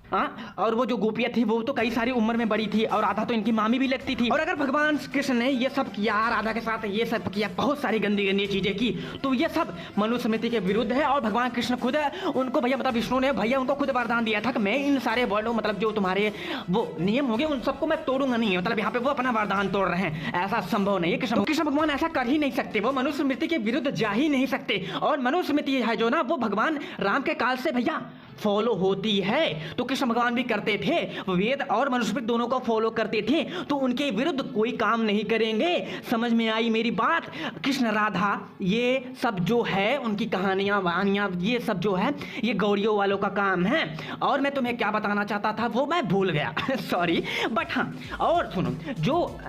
हाँ, और वो जो गोपियाँ थी वो तो कई सारी उम्र में बड़ी थी, और राधा तो इनकी मामी भी लगती थी। और अगर भगवान कृष्ण ने ये सब किया, राधा के साथ ये सब किया, बहुत सारी गंदी गंदी चीजें की, तो ये सब मनुस्मृति के विरुद्ध है। और भगवान कृष्ण खुद उनको भैया मतलब विष्णु ने भैया उनको खुद वरदान दिया था कि मैं इन सारे वर्ल्डों मतलब जो तुम्हारे वो नियम होंगे उन सबको मैं तोड़ूंगा नहीं, मतलब यहाँ पे वो अपना वरदान तोड़ रहे हैं, ऐसा संभव नहीं है। कृष्ण भगवान ऐसा कर ही नहीं सकते, वो मनुस्मृति के विरुद्ध जा ही नहीं सकते। और मनुस्मृति है जो ना, वो भगवान राम के काल से भैया फॉलो होती है, तो कृष्ण भगवान भी करते थे, वेद और मनुस्मृति दोनों को फॉलो करते थे, तो उनके विरुद्ध कोई काम नहीं करेंगे। समझ में आई मेरी बात? कृष्ण राधा ये सब जो है, उनकी कहानियां वानियां ये सब जो है, ये गौड़ियों वालों का काम है। और मैं तुम्हें क्या बताना चाहता था वो मैं भूल गया सॉरी। बट हाँ, और सुनो, जो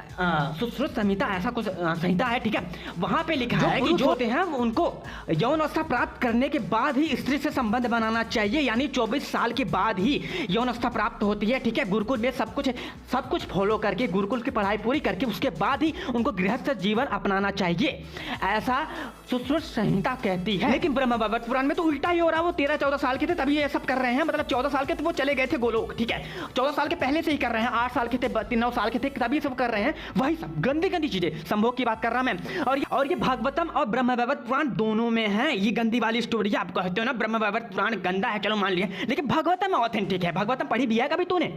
सुश्रुत संहिता ऐसा कुछ संहिता है, ठीक है, वहां पे लिखा है कि जो होते हैं उनको यौन अवस्था प्राप्त करने के बाद ही स्त्री से संबंध बनाना चाहिए, यानी 24 साल के बाद ही यौन अवस्था प्राप्त होती है, ठीक है। गुरुकुल में सब कुछ फॉलो करके, गुरुकुल की पढ़ाई पूरी करके उसके बाद ही उनको गृहस्थ जीवन अपनाना चाहिए, ऐसा सुश्रुत संहिता कहती है। लेकिन ब्रह्मवैवर्त पुराण में तो उल्टा ही हो रहा है, वो 13-14 साल के थे तभी ये सब कर रहे हैं, मतलब 14 साल के थे वो चले गए थे गोलोक, ठीक है, 14 साल के पहले से ही कर रहे हैं, 8 साल के थे, 9 साल के थे तभी सब कर रहे हैं, वही सब गंदी गंदी चीजें, संभोग की बात कर रहा मैं। और ये भागवतम और ब्रह्मवैवर्त पुराण दोनों में है ये गंदी वाली स्टोरी। आप कहते हो ना ब्रह्मवैवर्त पुराण गंदा है, चलो मान लिया, लेकिन भागवतम ऑथेंटिक है। भागवतम पढ़ी भी है कभी तूने?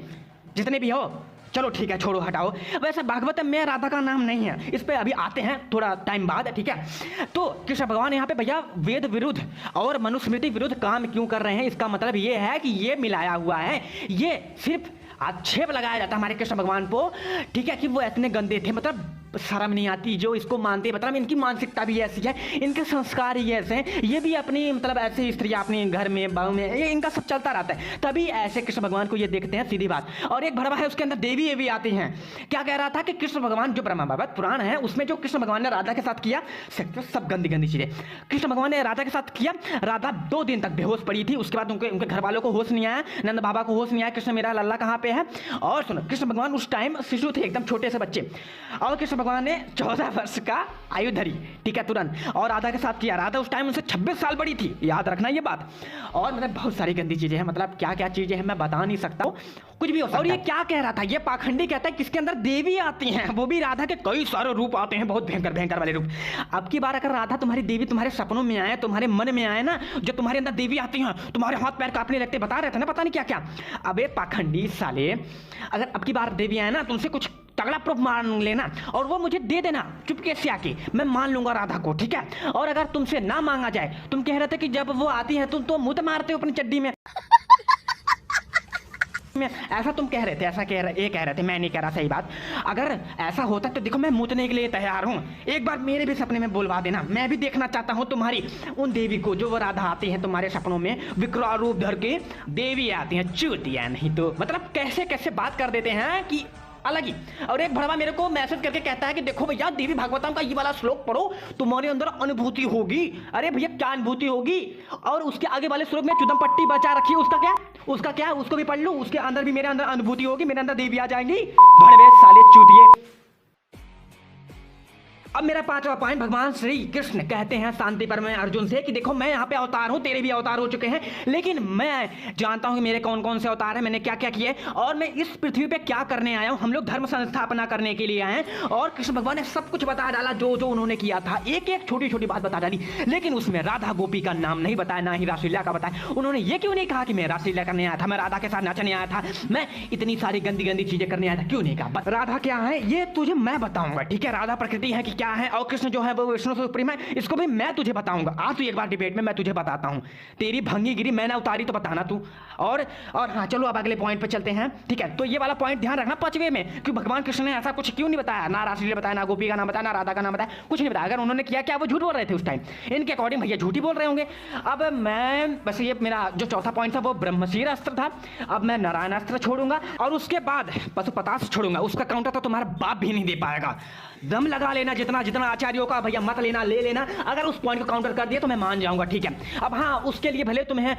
जितने भी हो चलो ठीक है, छोड़ो हटाओ। वैसे भागवत में राधा का नाम नहीं है, इस पे अभी आते हैं थोड़ा टाइम बाद, ठीक है। तो कृष्ण भगवान यहाँ पे भैया वेद विरुद्ध और मनुस्मृति विरुद्ध काम क्यों कर रहे हैं, इसका मतलब ये है कि ये मिलाया हुआ है, ये सिर्फ आक्षेप लगाया जाता है हमारे कृष्ण भगवान को, ठीक है, कि वो इतने गंदे थे, मतलब शर्म नहीं आती जो इसको मानते, मतलब इनकी मानसिकता भी ऐसी है, इनके संस्कार ही ऐसे हैं, ये भी अपनी मतलब ऐसे स्त्री अपने घर में बहू में, ये इनका सब चलता रहता है, तभी ऐसे कृष्ण भगवान को ये देखते हैं, सीधी बात। और एक भरवा है उसके अंदर देवी भी आती हैं। क्या कह रहा था कि कृष्ण भगवान जो ब्रह्मा भागवत पुराण है उसमें जो कृष्ण भगवान ने राधा के साथ किया, सब गंदी गंदी चीजें कृष्ण भगवान ने राधा के साथ किया। राधा 2 दिन तक बेहोश पड़ी थी, उसके बाद उनके घर वालों को होश नहीं आया, नंद बाबा को होश नहीं आया, कृष्ण मेरा लल्ला कहाँ पे है। और सुनो, कृष्ण भगवान उस टाइम शिशु थे, एकदम छोटे से बच्चे, और कृष्ण भगवान ने 14 वर्ष का आयु धरी, ठीक है, तुरंत, और राधा के साथ किया। राधा उस टाइम उनसे 26 साल बड़ी थी, याद रखना ये बात। और मतलब बहुत सारी गंदी चीजें हैं, मतलब क्या क्या चीजें हैं मैं बता नहीं सकता हूँ, कुछ भी हो सकता है। और ये क्या कह रहा था, ये पाखंडी कहता है किसके अंदर देवी आती हैं, वो भी राधा के कई सारे रूप आते हैं, बहुत भयंकर भयंकर वाले रूप। अब की बार अगर राधा तुम्हारी देवी तुम्हारे सपनों में आए, तुम्हारे मन में आए ना, जो तुम्हारे अंदर देवी आती हैं, तुम्हारे हाथ पैर कांपने लगते, बता रहे थे ना, पता नहीं क्या क्या। अबे पाखंडी साले, अगर अब की बार देवी आए ना, तुमसे कुछ तगड़ा प्रूफ मान लेना और वो मुझे दे देना चुपके से आके, मैं मान लूंगा राधा को, ठीक है। और अगर तुमसे ना मांगा जाए, तुम कह रहे थे कि जब वो आती है तुम तो मुंह मारते हो अपनी चड्डी में, ऐसा तुम कह रहे थे, ऐसा कह रहे थे, मैं नहीं कह रहा, सही बात। अगर ऐसा होता तो देखो मैं मुतने के लिए तैयार हूँ, एक बार मेरे भी सपने में बुलवा देना, मैं भी देखना चाहता हूँ तुम्हारी उन देवी को, जो वो राधा आती है तुम्हारे सपनों में, विकराल रूप धर के देवी आती हैं, चूतिया नहीं तो, मतलब कैसे कैसे बात कर देते हैं कि अलग ही। और एक भड़वा मेरे को मैसेज करके कहता है कि देखो भैया देवी भागवतम का ये वाला श्लोक पढ़ो, तुम्हारे अंदर अनुभूति होगी। अरे भैया क्या अनुभूति होगी, और उसके आगे वाले श्लोक में चुदम पट्टी बचा रखी है, उसका क्या उसको भी पढ़ लूं, उसके अंदर भी मेरे अंदर अनुभूति होगी, मेरे अंदर देवी आ जाएंगी, भड़वे साले चूतिए। अब मेरा 5वां पॉइंट, भगवान श्री कृष्ण कहते हैं शांति पर में अर्जुन से कि देखो मैं यहाँ पे अवतार हूँ, तेरे भी अवतार हो चुके हैं, लेकिन मैं जानता हूँ कि मेरे कौन कौन से अवतार हैं, मैंने क्या क्या किए, और मैं इस पृथ्वी पे क्या करने आया हूँ। हम लोग धर्म संस्थापना करने के लिए आए हैं, और कृष्ण भगवान ने सब कुछ बता डाला, जो जो उन्होंने किया था, एक एक छोटी छोटी बात बता डाली, लेकिन उसमें राधा गोपी का नाम नहीं बताया, ना ही रासलीला का बताया। उन्होंने ये क्यों नहीं कहा कि मैं रासलीला करने आया था, मैं राधा के साथ नाचने आया था, मैं इतनी सारी गंदी गंदी चीजें करने आया था, क्यों नहीं कहा। राधा क्या है ये तुझे मैं बताऊंगा, ठीक है, राधा प्रकृति है कि क्या है, और कृष्ण जो है वो विष्णु से सुप्रीम है, इसको भी मैं तुझे बताऊंगा। आज तू एक बार डिबेट में मैं तुझे बताता हूं, तेरी भंगी गिरी मैंने उतारी तो बताना तू। और हाँ चलो अब अगले पॉइंट पे चलते हैं, ठीक है। तो ये वाला पॉइंट ध्यान रखना 5वें में कि भगवान कृष्ण ने ऐसा कुछ क्यों नहीं बताया, ना रासलीला बताया, ना गोपी का नाम बताया, ना राधा का नाम बताया, कुछ नहीं बताया। अगर उन्होंने किया क्या वो झूठ बोल रहे थे उस टाइम, इनके अकॉर्डिंग भैया झूठी बोल रहे होंगे। अब मैं बस ये मेरा जो चौथा पॉइंट था वो ब्रह्मशीर अस्त्र था, अब मैं नारायण अस्त्र छोड़ूंगा और उसके बाद पशुपतास्त्र छोड़ूंगा, उसका काउंटर तो तुम्हारा बाप भी नहीं दे पाएगा। दम लगा लेना जितना जितना आचार्यों का भैया मत लेना, ले लेना, अगर उस पॉइंट को काउंटर कर दिया तो मैं मान जाऊंगा, ठीक है। अब हाँ उसके लिए भले तुम्हें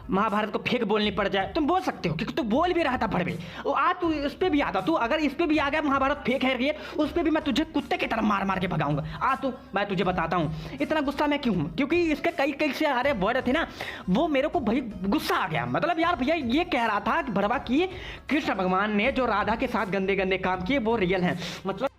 महाभारत को फेक बोलनी पड़ जाए, तुम बोल सकते हो क्योंकि तू बोल भी रहा था भड़वे, आ तू इस पे भी आता, तू अगर इस पे भी आ गया महाभारत फेक है उस पे भी मैं तुझे कुत्ते की तरह मार मार के भगाऊंगा। आ तू मैं तुझे बताता हूँ इतना गुस्सा मैं क्यों हूँ, क्योंकि इसके कई कई से हरे वर्ड थे ना, वो मेरे को भाई गुस्सा आ गया। मतलब यार भैया ये कह रहा था कि भड़वा की कृष्ण भगवान ने जो राधा के साथ गंदे गंदे काम किए वो रियल है, मतलब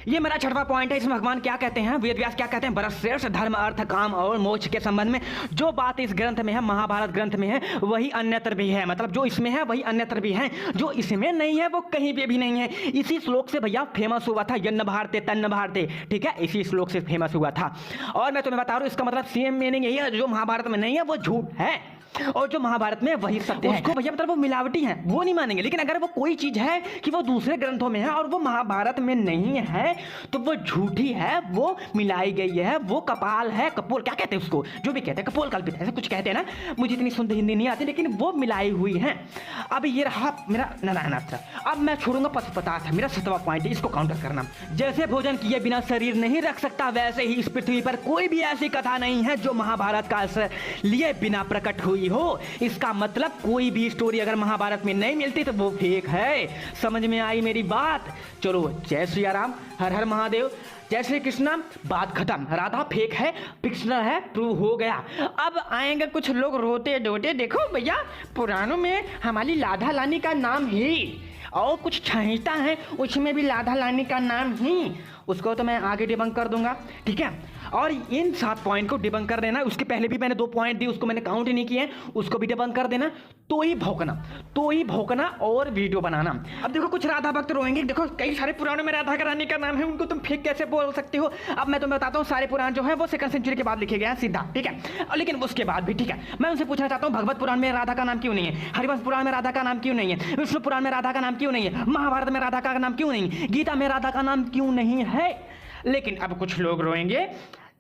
ये मेरा 6वां पॉइंट है। इसमें भगवान क्या कहते हैं, वेद व्यास क्या कहते हैं, भरतश्रेष्ठ धर्म अर्थ काम और मोक्ष के संबंध में जो बात इस ग्रंथ में है, महाभारत ग्रंथ में है, वही अन्यत्र भी है। मतलब जो इसमें है वही अन्यत्र भी है, जो इसमें नहीं है वो कहीं पे भी नहीं है। इसी श्लोक से भैया फेमस हुआ था यन्न भारते तन्न भारते, ठीक है, इसी श्लोक से फेमस हुआ था। और मैं तुम्हें बता रहा हूँ इसका मतलब सेम मीनिंग यही है, जो महाभारत में नहीं है वो झूठ है और जो महाभारत में वही सत्य है। उसको भैया मतलब वो मिलावटी है वो नहीं मानेंगे, लेकिन अगर वो कोई चीज है कि वो दूसरे ग्रंथों में है और वो महाभारत में नहीं है तो वो झूठी है, वो मिलाई गई है, वो कपाल है, कपोल क्या कहते हैं उसको, जो भी कहते हैं कपोल कल्पित ऐसा कुछ कहते हैं ना, मुझे इतनी शुद्ध हिंदी नहीं आती, लेकिन वो मिलाई हुई है। अब ये रहा मेरा नारायणास्त्र। अब मैं छोड़ूंगा पशुपतास्त्र, मेरा 7वां पॉइंट है, इसको काउंटर करना। जैसे भोजन किए बिना शरीर नहीं रख सकता, वैसे ही इस पृथ्वी पर कोई भी ऐसी कथा नहीं है जो महाभारत का लिए बिना प्रकट हुई हो। इसका मतलब कोई भी स्टोरी अगर महाभारत में नहीं मिलती तो वो फेक है। समझ में आई मेरी बात? चलो जय श्री राम, हर हर महादेव, जय श्री कृष्ण, बात खत्म। राधा फेक है, फिक्शनल है, प्रूव हो गया। अब आएंगे कुछ लोग रोते डोटे, देखो भैया पुराणों में हमारी राधा रानी का नाम ही, और कुछ संहिता है उसमें भी राधा रानी का नाम ही, उसको तो मैं आगे डिबंक कर दूंगा, ठीक है। और इन 7 पॉइंट को डिबंक कर देना, उसके पहले भी मैंने 2 पॉइंट दिए, उसको मैंने काउंट ही नहीं किए, उसको भी डिबंक कर देना, तो ही भौंकना और वीडियो बनाना। अब देखो कुछ राधा भक्त रोएंगे, देखो कई सारे पुराणों में राधा का रानी का नाम है, उनको तुम फेक कैसे बोल सकते हो। अब मैं तुम्हें बताता हूँ, सारे पुराण जो है वो 2nd सेंचुरी के बाद लिखे गए हैं सीधा, ठीक है। लेकिन उसके बाद भी ठीक है, मैं उनसे पूछना चाहता हूँ, भगवत पुराण में राधा का नाम क्यों नहीं है, हरिवंश पुराण में राधा का नाम क्यों नहीं है, विष्णु पुराण में राधा का नाम क्यों नहीं है, महाभारत में राधा का नाम क्यों नहीं है, गीता में राधा का नाम क्यों नहीं है। लेकिन अब कुछ लोग रोएंगे,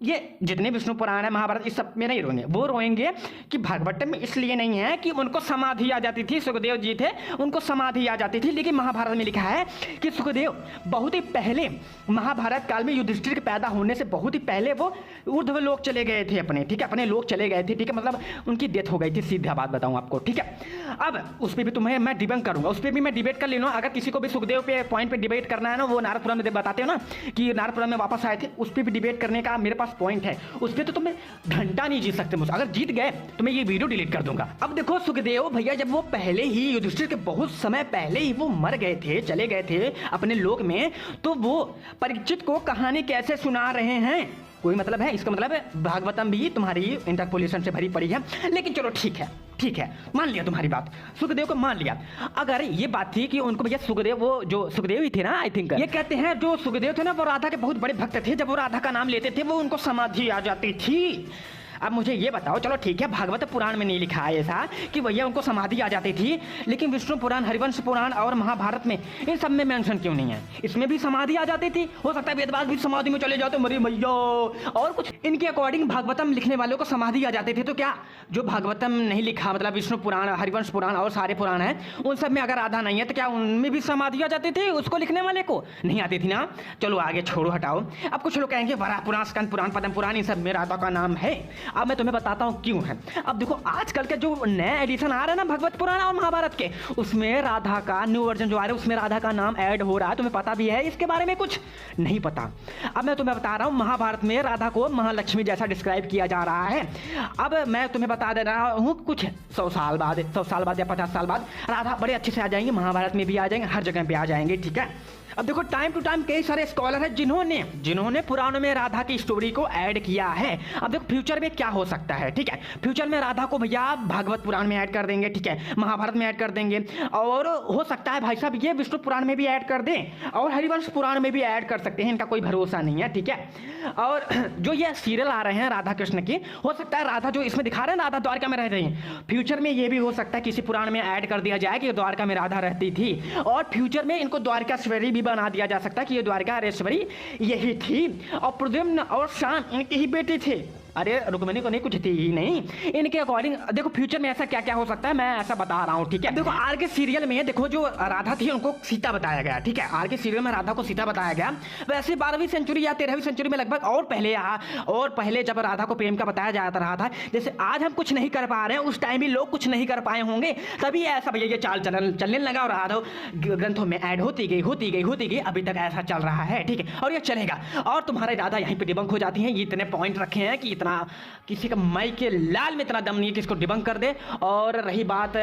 ये जितने विष्णु पुराण है, महाभारत, इस सब में नहीं रोएंगे। वो रोएंगे कि भागवत में इसलिए नहीं है कि उनको समाधि आ जाती थी, सुखदेव जी थे उनको समाधि आ जाती थी, लेकिन महाभारत में लिखा है कि सुखदेव बहुत ही पहले, महाभारत काल में युधिष्ठिर के पैदा होने से बहुत ही पहले वो ऊर्ध्व लोक चले गए थे अपने, ठीक है, अपने लोक चले गए थे, ठीक है, मतलब उनकी डेथ हो गई थी, सीधा बात बताऊं आपको, ठीक है। अब उस पर भी तुम्हें मैं डिबंक करूंगा, उस पर भी मैं डिबेट कर लेना। अगर किसी को भी सुखदेव पे पॉइंट पे डिबेट करना है ना, वो नारदपुरम में बताते हो ना कि नारदपुरम में वापस आए थे, उस पर भी डिबेट करने का मेरे पास पॉइंट है, उस पर तो तुम्हें घंटा नहीं जीत सकते मुझसे। अगर जीत गए तो मैं ये वीडियो डिलीट कर दूंगा। अब देखो सुखदेव भैया, जब वो पहले ही युधिष्ठिर के बहुत समय पहले ही वो मर गए थे, चले गए थे अपने लोक में, तो वो परीक्षित को कहानी कैसे सुना रहे हैं, कोई मतलब है? इसका मतलब है भागवतम भी तुम्हारी इंटरपोलेशन से भरी पड़ी है। लेकिन चलो ठीक है, मान लिया तुम्हारी बात, सुखदेव को मान लिया। अगर ये बात थी कि उनको भैया सुखदेव, वो जो सुखदेव ही थे ना, आई थिंक ये कहते हैं, जो सुखदेव थे ना वो राधा के बहुत बड़े भक्त थे, जब वो राधा का नाम लेते थे वो उनको समाधि आ जाती थी। अब मुझे ये बताओ, चलो ठीक है, भागवत पुराण में नहीं लिखा है ऐसा कि भैया उनको समाधि आ जाती थी, लेकिन विष्णु पुराण, हरिवंश पुराण और महाभारत में इन सब में मेंशन क्यों नहीं है? इसमें भी समाधि आ जाती थी, हो सकता है वेदव्यास भी समाधि में चले जाते, मरी भैया, और कुछ इनके अकॉर्डिंग भागवतम लिखने वालों को समाधि आ जाती थी। तो क्या जो भागवतम नहीं लिखा, मतलब विष्णु पुराण, हरिवंश पुराण और सारे पुराण है, उन सब में अगर राधा नहीं है तो क्या उनमें भी समाधि आ जाती थी? उसको लिखने वाले को नहीं आती थी ना। चलो आगे छोड़ो, हटाओ। अब कुछ लोग कहेंगे वराह पुराण, स्कंद पुराण, पद्म पुराण, इन सब में राधा का नाम है। अब मैं तुम्हें बताता हूं क्यों है। अब देखो आजकल के जो नए एडिशन आ रहे हैं ना भगवत पुराण और महाभारत के, उसमें राधा का न्यू वर्जन जो आ रहा है उसमें राधा का नाम ऐड हो रहा है। तुम्हें पता भी है इसके बारे में? कुछ नहीं पता। अब मैं तुम्हें बता रहा हूं, महाभारत में राधा को महालक्ष्मी जैसा डिस्क्राइब किया जा रहा है। अब मैं तुम्हें बता दे रहा हूं, कुछ 100 साल बाद या 50 साल बाद राधा बड़े अच्छे से आ जाएंगे, महाभारत में भी आ जाएंगे, हर जगह पे आ जाएंगे, ठीक है। अब देखो टाइम टू टाइम कई सारे स्कॉलर हैं जिन्होंने पुराणों में राधा की स्टोरी को ऐड किया है। अब देखो फ्यूचर में क्या हो सकता है, ठीक है। फ्यूचर में राधा को भैया भागवत पुराण में ऐड कर देंगे, ठीक है, महाभारत में ऐड कर देंगे, और हो सकता है भाई साहब ये विष्णु पुराण में भी ऐड कर दें और हरिवंश पुराण में भी ऐड कर सकते हैं, इनका कोई भरोसा नहीं है, ठीक है। और जो ये सीरियल आ रहे हैं राधा कृष्ण की, हो सकता है राधा जो इसमें दिखा रहे हैं राधा द्वारका में रह रही है, फ्यूचर में ये भी हो सकता है किसी पुराण में ऐड कर दिया जाए कि द्वारका में राधा रहती थी, और फ्यूचर में इनको द्वारकाश्वरी भी बना दिया जा सकता है कि ये द्वारकाधीश्वरी यही थी, और प्रद्युम्न और शाम इनकी ही बेटी थे। अरे रुक्मिणी को नहीं, कुछ थी ही नहीं। इनके अकॉर्डिंग देखो फ्यूचर में ऐसा क्या क्या हो सकता है, मैं ऐसा बता रहा हूँ, ठीक है। देखो आर के सीरियल में देखो जो राधा थी उनको सीता बताया गया, ठीक है, आर के सीरियल में राधा को सीता बताया गया। वैसे 12वीं सेंचुरी या 13वीं सेंचुरी में लगभग और पहले जब राधा को प्रेम का बताया जाता रहा था, जैसे आज हम कुछ नहीं कर पा रहे हैं, उस टाइम भी लोग कुछ नहीं कर पाए होंगे, तभी ऐसा भैया ये चाल चलने लगा और राधा ग्रंथों में ऐड होती गई, अभी तक ऐसा चल रहा है, ठीक है, और ये चलेगा। और तुम्हारे राधा यहीं पे डिबंक हो जाती हैं। ये इतने पॉइंट रखे हैं कि किसी का माई के लाल में इतना दम नहीं है कि इसको डिबंक कर दे। और रही बात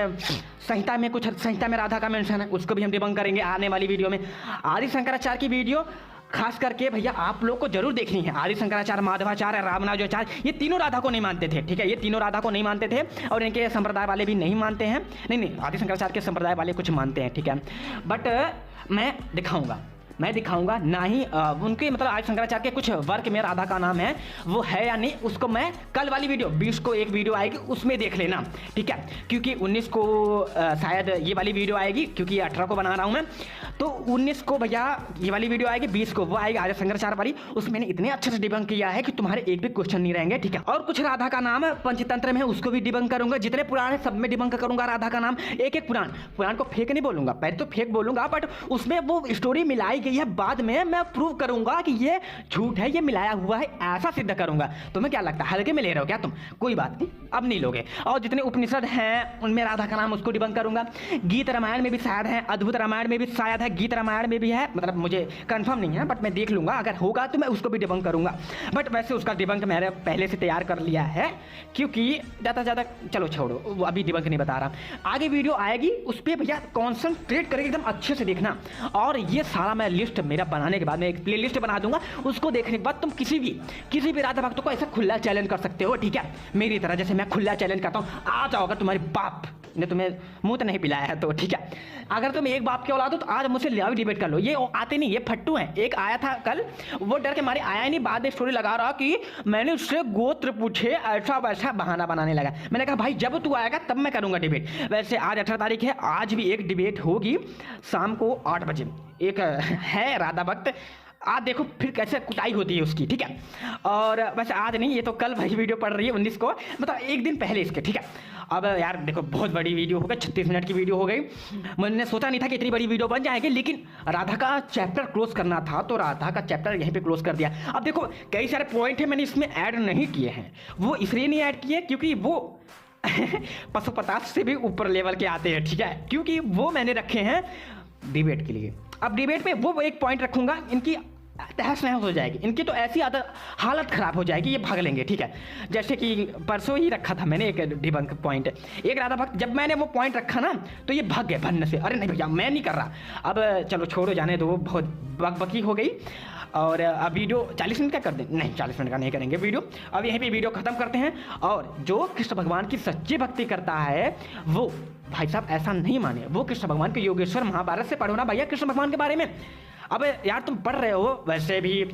संहिता में, कुछ संहिता में राधा का मेंशन है, उसको भी हम डिबंक करेंगे आने वाली वीडियो में। आदि शंकराचार्य की वीडियो खास करके भैया आप लोग को जरूर देखनी है। आदि शंकराचार्य, माधवाचार्य, रामानुजाचार्य, ये तीनों राधा को नहीं मानते थे, ठीक है, ये तीनों राधा को नहीं मानते थे, और इनके संप्रदाय वाले भी नहीं मानते हैं। नहीं, आदि शंकराचार्य के संप्रदाय वाले कुछ मानते हैं, ठीक है, बट मैं दिखाऊंगा ना ही उनके, मतलब आदि शंकराचार्य के कुछ वर्क में राधा का नाम है, वो है या नहीं, उसको मैं कल वाली वीडियो 20 को एक वीडियो आएगी उसमें देख लेना, ठीक है, क्योंकि 19 को शायद ये वाली वीडियो आएगी, क्योंकि 18 को बना रहा हूँ मैं, तो 19 को भैया ये वाली वीडियो आएगी, 20 को वो आएगी आदि शंकराचार्य वाली। उसमें मैंने इतने अच्छे से डिबंक किया है कि तुम्हारे एक भी क्वेश्चन नहीं रहेंगे, ठीक है। और कुछ राधा का नाम पंचतंत्र में है, उसको भी डिबंक करूंगा। जितने पुराण है सब में डिबंक करूंगा राधा का नाम, एक पुराण को फेक नहीं बोलूंगा, पहले तो फेक बोलूंगा, बट उसमें वो स्टोरी मिलाई गई है, बाद में मैं प्रूव करूंगा कि ये झूठ है, ये मिलाया हुआ है, ऐसा सिद्ध करूंगा। तुम्हें क्या लगता है हल्के में ले रहे हो क्या तुम? कोई बात नहीं, अब नहीं लोगे। और जितने उपनिषद हैं उनमें राधा का नाम, उसको डिबंक करूंगा। गीत रामायण में भी शायद है, अद्भुत रामायण में भी शायद है, गीत रामायण में भी है, मतलब मुझे कंफर्म नहीं है, बट मैं देख लूंगा, अगर होगा तो मैं उसको भी डिबंक करूंगा। बट वैसे उसका डिबंक मैंने पहले से तैयार कर लिया है, क्योंकि ज़्यादा चलो छोड़ो, वो अभी डिबंक नहीं बता रहा। आगे वीडियो आएगी, उस पर भैया कॉन्सेंट्रेट करके एकदम अच्छे से देखना, और ये सारा मैं लिस्ट मेरा बनाने के बाद मैं एक प्ले लिस्ट बना दूंगा, उसको देखने के बाद तुम किसी भी राधा भक्त को ऐसा खुला चैलेंज कर सकते हो, ठीक है, मेरी तरह जैसे मैं खुला चैलेंज करता हूँ। आ जाओ, अगर तुम्हारे बाप ने तुम्हें मुंह तो नहीं पिलाया है तो ठीक है, अगर तुम एक बाप के औलाद हो तो आज मुझसे लाइव डिबेट कर लो। ये आते नहीं, ये फट्टू हैं। एक आया था कल, वो डर के मारे आया नहीं, बाद में स्टोरी लगा रहा कि मैंने उससे गोत्र पूछे, ऐसा वैसा बहाना बनाने लगा। मैंने कहा भाई जब तू आएगा तब मैं करूंगा डिबेट। वैसे आज 18 तारीख है, आज भी एक डिबेट होगी शाम को 8 बजे। एक है राधा भक्त, आज देखो फिर कैसे कुटाई होती है उसकी, ठीक है। और वैसे आज नहीं, ये तो कल भाई वीडियो पड़ रही है 19 को, मतलब एक दिन पहले इसके, ठीक है। अब यार देखो बहुत बड़ी वीडियो हो गई, 36 मिनट की वीडियो हो गई। मैंने सोचा नहीं था कि इतनी बड़ी वीडियो बन जाएगी, लेकिन राधा का चैप्टर क्लोज करना था तो राधा का चैप्टर यहीं पे क्लोज कर दिया। अब देखो कई सारे पॉइंट है मैंने इसमें ऐड नहीं किए हैं, वो इसलिए नहीं ऐड किए क्योंकि वो पशुपताश से भी ऊपर लेवल के आते हैं, ठीक है, क्योंकि वो मैंने रखे हैं डिबेट के लिए। अब डिबेट में वो एक पॉइंट रखूंगा, इनकी तहस नहस हो जाएगी, इनकी तो ऐसी हालत खराब हो जाएगी, ये भाग लेंगे, ठीक है। जैसे कि परसों ही रखा था मैंने एक डिबंक पॉइंट, एक राधा भक्त, जब मैंने वो पॉइंट रखा ना तो ये भाग गए भन्न से, अरे नहीं भैया मैं नहीं कर रहा। अब चलो छोड़ो, जाने दो, बहुत बकबकी हो गई। और अब वीडियो 40 मिनट का कर दें, नहीं 40 मिनट का नहीं करेंगे वीडियो, अब यहीं पे वीडियो ख़त्म करते हैं। और जो कृष्ण भगवान की सच्ची भक्ति करता है वो भाई साहब ऐसा नहीं माने, वो कृष्ण भगवान के योगेश्वर महाभारत से पढ़ो ना भैया कृष्ण भगवान के बारे में। अब यार तुम पढ़ रहे हो वैसे भी,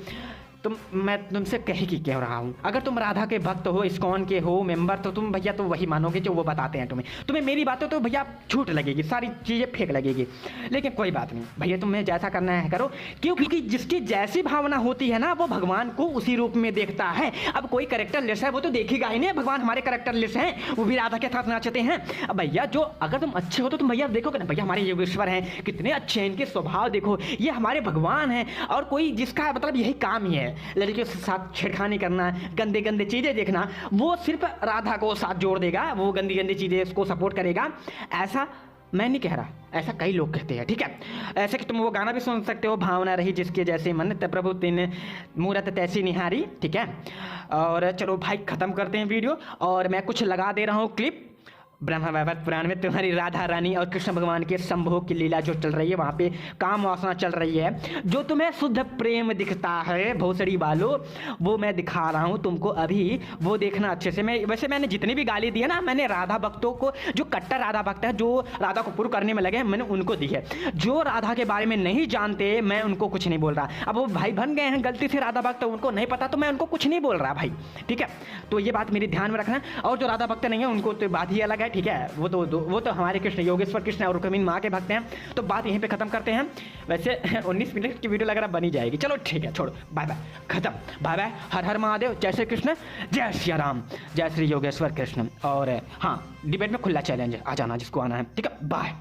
मैं तुमसे कह ही कह रहा हूँ, अगर तुम राधा के भक्त हो, इस्कॉन के हो मेंबर, तो तुम भैया तो वही मानोगे जो वो बताते हैं तुम्हें मेरी बातों तो भैया झूठ लगेगी, सारी चीज़ें फेक लगेगी। लेकिन कोई बात नहीं भैया, तुम्हें जैसा करना है करो, क्योंकि जिसकी जैसी भावना होती है ना वो भगवान को उसी रूप में देखता है। अब कोई करेक्टर लेस है वो तो देखेगा ही नहीं, भगवान हमारे करेक्टर लेस हैं, वो भी राधा के साथ नाचते हैं। अब भैया जो अगर तुम अच्छे हो तो तुम भैया देखोगे ना, भैया हमारे योगेश्वर हैं कितने अच्छे हैं, इनके स्वभाव देखो, ये हमारे भगवान हैं। और कोई जिसका मतलब यही काम ही है लड़कियों के साथ छेड़खानी करना, गंदे गंदे चीज़ें देखना, वो सिर्फ राधा को साथ जोड़ देगा, वो गंदी गंदी चीज़ें उसको सपोर्ट करेगा। ऐसा मैं नहीं कह रहा, ऐसा कई लोग कहते हैं, ठीक है। ऐसे कि तुम वो गाना भी सुन सकते हो, भावना रही जिसके जैसे मन प्रभु तीन मूरत तैसी निहारी, ठीक है। और चलो भाई ख़त्म करते हैं वीडियो, और मैं कुछ लगा दे रहा हूँ क्लिप। ब्रह्म वैवर्त पुराण में तुम्हारी राधा रानी और कृष्ण भगवान के संभोग की लीला जो चल रही है, वहाँ पे काम वासना चल रही है, जो तुम्हें शुद्ध प्रेम दिखता है भोसड़ी वालों, वो मैं दिखा रहा हूँ तुमको अभी, वो देखना अच्छे से। मैंने जितनी भी गाली दी है ना, मैंने राधा भक्तों को, जो कट्टर राधा भक्त है, जो राधा को पूर्ण करने में लगे हैं, मैंने उनको दी है। जो राधा के बारे में नहीं जानते मैं उनको कुछ नहीं बोल रहा। अब वो भाई बन गए हैं गलती से राधा भक्त, उनको नहीं पता तो मैं उनको कुछ नहीं बोल रहा भाई, ठीक है। तो ये बात मेरी ध्यान में रखना। और जो राधा भक्त नहीं है उनको तो बात ही अलग है, ठीक है, वो तो हमारे कृष्ण योगेश्वर कृष्ण और रुक्मिणी माँ के भक्त हैं। तो बात यहीं पे खत्म करते हैं। वैसे 19 मिनट की वीडियो लग रहा बनी जाएगी, चलो ठीक है, छोड़ो, बाय बाय, खत्म, बाय बाय, हर हर महादेव, जय श्री कृष्ण, जय श्री राम, जय श्री योगेश्वर कृष्ण। और हाँ डिबेट में खुला चैलेंज है, आ जाना जिसको आना है, ठीक है, बाय।